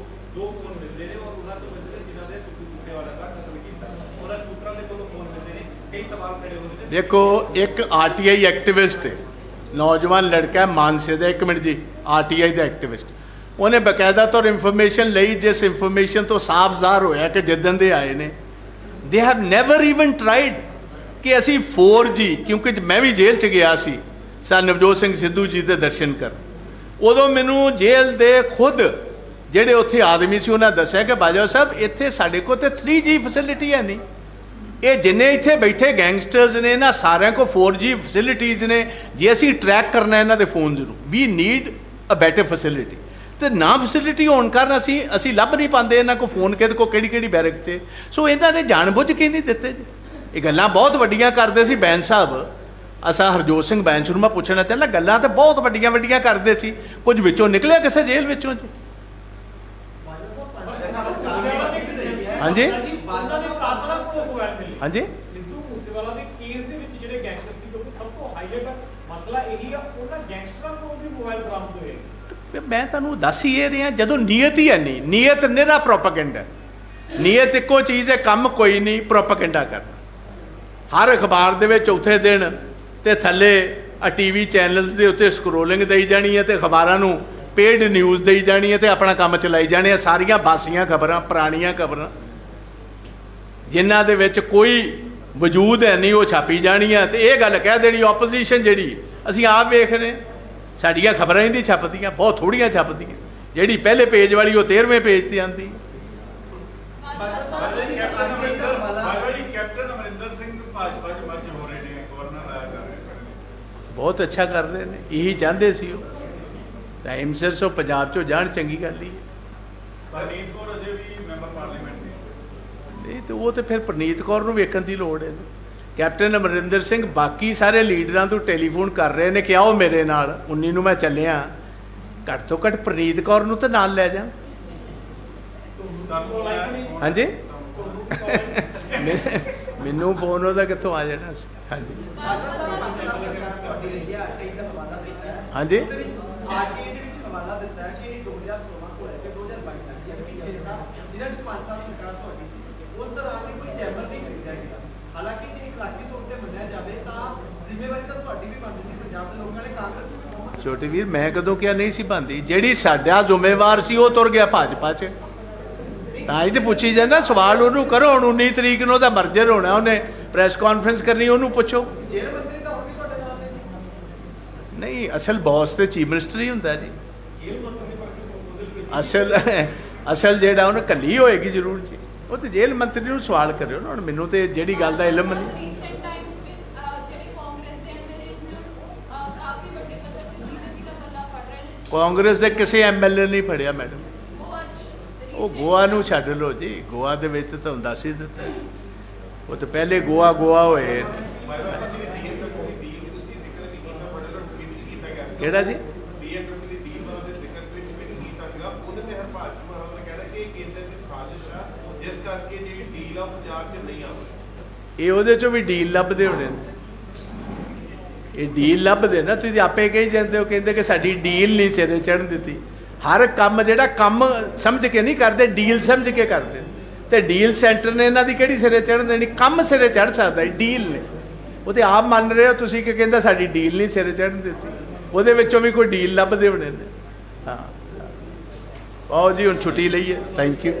ਦੋ ਫੋਨ ਮਿਲਦੇ ਨੇ ਔਰ ਉਹਨਾਂ ਤੋਂ ਮਿਲਦੇ ਨੇ ਜਿਨ੍ਹਾਂ ਦੇ ਸੁੱਕੂ ਕੁੱਤੇ ਵਾਲਾ ਦਾ ਕਤਲ ਕੀਤਾ, ਉਹਨਾਂ ਸ਼ੂਟਰਾਂ ਦੇ ਕੋਲੋਂ ਫੋਨ ਮਿਲਦੇ ਨੇ, ਕਈ ਸਵਾਲ ਖੜੇ ਹੁੰਦੇ ਨੇ। ਦੇਖੋ ਇੱਕ RTI ਐਕਟਿਵਿਸਟ ਹੈ, ਨੌਜਵਾਨ ਲੜਕਾ ਮਾਨਸੇ ਦਾ, 1 ਮਿੰਟ ਜੀ, RTI ਦਾ ਐਕਟਿਵਿਸਟ, ਉਹਨੇ ਬਕਾਇਦਾ ਤੌਰ ਇਨਫੋਰਮੇਸ਼ਨ ਲਈ, ਜਿਸ ਇਨਫੋਰਮੇਸ਼ਨ ਤੋਂ ਸਾਫ਼ ਜ਼ਾਹਰ ਹੋਇਆ ਕਿ ਜਿੱਦਣ ਦੇ ਆਏ ਨੇ they have never even tried ਕਿ ਅਸੀਂ 4G, ਕਿਉਂਕਿ ਮੈਂ ਵੀ ਜੇਲ੍ਹ 'ਚ ਗਿਆ ਸੀ ਸਰ ਨਵਜੋਤ ਸਿੰਘ ਸਿੱਧੂ ਜੀ ਦੇ ਦਰਸ਼ਨ ਕਰ, ਉਦੋਂ ਮੈਨੂੰ ਜੇਲ੍ਹ ਦੇ ਖੁਦ ਜਿਹੜੇ ਉੱਥੇ ਆਦਮੀ ਸੀ ਉਹਨਾਂ ਦੱਸਿਆ ਕਿ ਬਾਜਵਾ ਸਾਹਿਬ ਇੱਥੇ ਸਾਡੇ ਕੋਲ ਤੇ 3G ਫੈਸਿਲਿਟੀ ਹੈ ਨਹੀਂ, ਇਹ ਜਿੰਨੇ ਇੱਥੇ ਬੈਠੇ ਗੈਂਗਸਟਰਸ ਨੇ ਨਾ ਸਾਰਿਆਂ ਕੋਲ 4G ਫੈਸਿਲਿਟੀਜ਼ ਨੇ, ਜੇ ਅਸੀਂ ਟਰੈਕ ਕਰਨਾ ਇਹਨਾਂ ਦੇ ਫੋਨਸ ਨੂੰ, we need a better facility, ਤੇ ਨਾ ਫੈਸਿਲਿਟੀ ਹੋਣ ਕਾਰਨ ਅਸੀਂ ਲੱਭ ਨਹੀਂ ਪਾਉਂਦੇ ਇਹਨਾਂ ਕੋਲ ਫੋਨ, ਕਿਹਦੇ ਕੋਲ ਕਿਹੜੀ ਬੈਰਕ 'ਚ। ਸੋ ਇਹਨਾਂ ਨੇ ਜਾਣਬੁੱਝ ਕੇ ਨਹੀਂ ਦਿੱਤੇ ਜੀ, ਇਹ ਗੱਲਾਂ ਬਹੁਤ ਵੱਡੀਆਂ ਕਰਦੇ ਸੀ ਬੈਂਸ ਸਾਹਿਬ। ਅਸਾਂ ਹਰਜੋਤ ਸਿੰਘ ਬੈਂਸ ਨੂੰ ਮੈਂ ਪੁੱਛਣਾ ਚਾਹੁੰਦਾ, ਗੱਲਾਂ ਤਾਂ ਬਹੁਤ ਵੱਡੀਆਂ ਕਰਦੇ ਸੀ, ਕੁਝ ਵਿੱਚੋਂ ਨਿਕਲਿਆ ਕਿਸੇ ਜੇਲ੍ਹ ਵਿੱਚੋਂ ਜੀ? ਹਾਂਜੀ ਹਾਂਜੀ ਸਿੱਧੂ ਮੂਸੇਵਾਲਾ ਦੇ ਕੇਸ ਦੇ ਵਿੱਚ ਜਿਹੜੇ ਗੈਂਗਸਟਰ ਸੀ, ਕਿਉਂਕਿ ਸਭ ਤੋਂ ਹਾਈਲਾਈਟ ਮਸਲਾ ਇਹੀ ਆ, ਉਹਨਾਂ ਗੈਂਗਸਟਰਾਂ ਤੋਂ ਵੀ ਮੋਬਾਈਲ ਬਰਾਮਦ ਹੋਏ। ਮੈਂ ਤੁਹਾਨੂੰ ਦੱਸ ਹੀ ਇਹ ਰਿਹਾ, ਜਦੋਂ ਨੀਅਤ ਹੀ ਹੈ ਨਹੀਂ, ਨੀਅਤ ਨਿਹਰਾ ਪ੍ਰੋਪੇਗੈਂਡਾ, ਨੀਅਤ ਇੱਕੋ ਚੀਜ਼ ਹੈ, ਕੰਮ ਕੋਈ ਨਹੀਂ, ਪ੍ਰੋਪੇਗੈਂਡਾ ਕਰਨਾ। ਹਰ ਅਖਬਾਰ ਦੇ ਵਿੱਚ ਚੌਥੇ ਦਿਨ ਤੇ ਥੱਲੇ ਆ TV ਚੈਨਲਸ ਦੇ ਉੱਤੇ ਸਕਰੋਲਿੰਗ ਦੇਈ ਜਾਣੀ ਹੈ ਤੇ ਅਖਬਾਰਾਂ ਨੂੰ ਪੇਡ ਨਿਊਜ਼ ਦੇਈ ਜਾਣੀ ਹੈ ਤੇ ਆਪਣਾ ਕੰਮ ਚਲਾਈ ਜਾਣੇ ਆ, ਸਾਰੀਆਂ ਬਾਸੀਆਂ ਖਬਰਾਂ, ਪੁਰਾਣੀਆਂ ਖਬਰਾਂ ਜਿਨ੍ਹਾਂ ਦੇ ਵਿੱਚ ਕੋਈ ਵਜੂਦ ਹੈ ਨਹੀਂ, ਉਹ ਛਾਪੀ ਜਾਣੀਆਂ ਤੇ ਇਹ ਗੱਲ ਕਹਿ ਦੇਣੀ ਆਪੋਜੀਸ਼ਨ ਜਿਹੜੀ ਅਸੀਂ ਆਪ ਵੇਖ ਰਹੇ, ਸਾਡੀਆਂ ਖਬਰਾਂ ਹੀ ਨਹੀਂ ਛਪਦੀਆਂ, ਬਹੁਤ ਥੋੜੀਆਂ ਛਪਦੀਆਂ, ਜਿਹੜੀ ਪਹਿਲੇ ਪੇਜ ਵਾਲੀ ਉਹ 13ਵੇਂ ਪੇਜ ਤੇ ਆਉਂਦੀ। ਕੈਪਟਨ ਅਮਰਿੰਦਰ ਸਿੰਘ ਭਾਜਪਾ 'ਚ ਮਰਜ ਹੋ ਰਹੇ ਨੇ, ਗਵਰਨਰ ਆਇਆ ਕਰ ਰਹੇ, ਬਹੁਤ ਅੱਛਾ ਕਰ ਰਹੇ ਨੇ, ਇਹੀ ਚਾਹੁੰਦੇ ਸੀ ਉਹ, ਟਾਈਮ ਸਿਰ ਸੋ ਪੰਜਾਬ 'ਚੋਂ ਜਾਣ, ਚੰਗੀ ਗੱਲ ਹੀ ਹੈ। ਸਰਨੀਤ ਕੌਰ ਅਜੇ ਵੀ ਮੈਂਬਰ ਪਾਰਲੀਮੈਂਟ ਨੇ, ਨਹੀਂ ਤੇ ਉਹ ਤੇ ਫਿਰ ਪ੍ਰਨੀਤ ਕੌਰ ਨੂੰ ਵੇਖਣ ਦੀ ਲੋੜ ਹੈ। ਕੈਪਟਨ ਅਮਰਿੰਦਰ ਸਿੰਘ ਬਾਕੀ ਸਾਰੇ ਲੀਡਰਾਂ ਤੋਂ ਟੈਲੀਫੋਨ ਕਰ ਰਹੇ ਨੇ ਕਿ ਆਓ ਮੇਰੇ ਨਾਲ, 19 ਨੂੰ ਮੈਂ ਚੱਲਿਆ, ਘੱਟ ਤੋਂ ਘੱਟ ਪ੍ਰਨੀਤ ਕੌਰ ਨੂੰ ਤਾਂ ਨਾਲ ਲੈ ਜਾ। ਹਾਂਜੀ ਮੈਨੂੰ ਫੋਨ ਉਹਦਾ ਕਿੱਥੋਂ ਆ ਜਾਣਾ ਸੀ। ਹਾਂਜੀ ਹਾਂਜੀ RTI ਦੇ ਵਿੱਚ ਹਵਾਲਾ ਦਿੱਤਾ ਹੈ ਕਿ 2016 ਤੋਂ ਲੈ ਕੇ 2022 ਤੱਕ ਯਾਨੀ ਕਿ 6 ਸਾਲ ਜਿਨ੍ਹਾਂ 'ਚ 5 ਸਾਲ ਸਰਕਾਰ ਤੁਹਾਡੀ ਸੀ, ਉਸ ਦੌਰਾਨ ਵੀ ਕੋਈ ਜੈਮਰ ਨਹੀਂ ਖਰੀਦਿਆ ਗਿਆ। ਹਾਲਾਂਕਿ ਜੇ ਇਖਲਾਕੀ ਤੌਰ ਤੇ ਮੰਨਿਆ ਜਾਵੇ ਤਾਂ ਜ਼ਿੰਮੇਵਾਰੀ ਤਾਂ ਤੁਹਾਡੀ ਵੀ ਬਣਦੀ ਸੀ, ਪੰਜਾਬ ਦੇ ਲੋਕਾਂ ਨੇ ਕਾਂਗਰਸ ਨੂੰ ਬਹੁਤ। ਛੋਟੇ ਵੀਰ ਮੈਂ ਕਦੋਂ ਕਿਹਾ ਨਹੀਂ ਸੀ ਬਣਦੀ, ਜਿਹੜੀ ਸਾਡਾ ਜ਼ਿੰਮੇਵਾਰ ਸੀ ਉਹ ਤੁਰ ਗਿਆ ਭਾਜਪਾ 'ਚ, ਤਾਂ ਹੀ ਤੇ ਪੁੱਛੀ ਜਾਂਦਾ ਸਵਾਲ, ਉਹਨੂੰ ਕਰੋ। ਹੁਣ 19 ਤਰੀਕ ਨੂੰ ਉਹਦਾ ਮਰਜਰ ਹੋਣਾ, ਉਹਨੇ ਪ੍ਰੈਸ ਕਾਨਫਰੰਸ ਕਰਨੀ, ਉਹਨੂੰ ਪੁੱਛੋ। ਜੇਲ੍ਹ ਮੰਤਰੀ ਤਾਂ ਹੁਣ ਵੀ ਤੁਹਾਡੇ ਨਾਲ ਨੇ ਜੀ? ਨਹੀਂ, ਅਸਲ ਬੌਸ ਤੇ ਚੀਫ ਮਿਨਿਸਟਰ ਹੀ ਹੁੰਦਾ ਜੀ। ਅਸਲ ਅਸਲ ਜਿਹੜਾ ਉਹਨੇ ਕੱਲੀ ਹੋਏਗੀ ਜ਼ਰੂਰ ਜੀ। ਉਹ ਤੇ ਜੇਲ੍ਹ ਮੰਤਰੀ ਨੂੰ ਸਵਾਲ ਕਰਿਓ ਨਾ, ਹੁਣ ਮੈਨੂੰ ਤੇ ਜਿਹੜੀ ਗੱਲ ਦਾ ਇਲਮ ਨਹੀਂ। ਰੀਸੈਂਟ ਟਾਈਮਸ ਵਿੱਚ ਜਿਹੜੇ ਕਾਂਗਰਸ ਦੇ ਐਮਐਲਏਸ ਨੇ ਉਹ ਕਾਫੀ ਵੱਡੇ ਪੱਧਰ ਤੇ ਬੀਜੇਪੀ ਦਾ ਪੱਲਾ ਫੜ ਰਹੇ ਨੇ। ਕਾਂਗਰਸ ਦੇ ਕਿਸੇ ਐਮਐਲਏ ਨਹੀਂ ਫੜਿਆ ਮੈਡਮ। ਉਹ ਅੱਜ ਉਹ ਗੋਆ ਨੂੰ ਛੱਡ ਲਓ ਜੀ, ਗੋਆ ਦੇ ਵਿੱਚ ਤਾਂ ਦੱਸ ਹੀ ਦਿੱਤਾ, ਉਹ ਤਾਂ ਪਹਿਲੇ ਗੋਆ ਹੋਏ ਨੇ। ਕਿਹੜਾ ਜੀ? BMW ਦੀ ਡੀਲ ਵਾਲਾ ਦੇ ਜ਼ਿਕਰ ਵਿੱਚ ਵੀ ਨਹੀਂ ਕੀਤਾ ਸੀਗਾ। ਉਹਦੇ ਤੇ ਹਰਪਾਲ ਸਿੰਘ ਮਾਨ ਦਾ ਕਹਿਣਾ ਕਿ ਇਹ ਕੇਂਦਰ ਦੀ ਸਾਜ਼ਿਸ਼ ਆ, ਜਿਸ ਕਰਕੇ ਜਿਹੜੀ ਡੀਲ ਆ ਉਹ ਪੰਜਾਬ 'ਚ ਨਹੀਂ ਆਉਂਦੀ। ਇਹ ਉਹਦੇ ਚੋਂ ਵੀ ਡੀਲ ਲੱਭਦੇ ਹੋਣੇ ਨੇ, ਇਹ ਡੀਲ ਲੱਭਦੇ ਨਾ। ਤੁਸੀਂ ਆਪੇ ਕਹੀ ਜਾਂਦੇ ਹੋ, ਕਹਿੰਦੇ ਕਿ ਸਾਡੀ ਡੀਲ ਨਹੀਂ ਸਿਰੇ ਚੜ੍ਹਨ ਦਿੱਤੀ। ਹਰ ਕੰਮ ਜਿਹੜਾ ਕੰਮ ਸਮਝ ਕੇ ਨਹੀਂ ਕਰਦੇ, ਡੀਲ ਸਮਝ ਕੇ ਕਰਦੇ। ਤੇ ਡੀਲ ਸੈਂਟਰ ਨੇ ਇਹਨਾਂ ਦੀ ਕਿਹੜੀ ਸਿਰੇ ਚੜ੍ਹਨ ਦੇਣੀ? ਕੰਮ ਸਿਰੇ ਚੜ੍ਹ ਸਕਦਾ, ਡੀਲ ਨੇ। ਉਹ ਤੇ ਆਪ ਮੰਨ ਰਹੇ ਹੋ ਤੁਸੀਂ ਕਿ ਕਹਿੰਦਾ ਸਾਡੀ ਡੀਲ ਨਹੀਂ ਸਿਰੇ ਚੜ੍ਹਨ ਦਿੱਤੀ। ਉਹਦੇ ਵਿੱਚੋਂ ਵੀ ਕੋਈ ਡੀਲ ਲੱਭਦੇ ਹੋਣੇ ਨੇ। ਹਾਂ, ਆਓ ਜੀ ਹੁਣ ਛੁੱਟੀ ਲਈਏ। Thank you.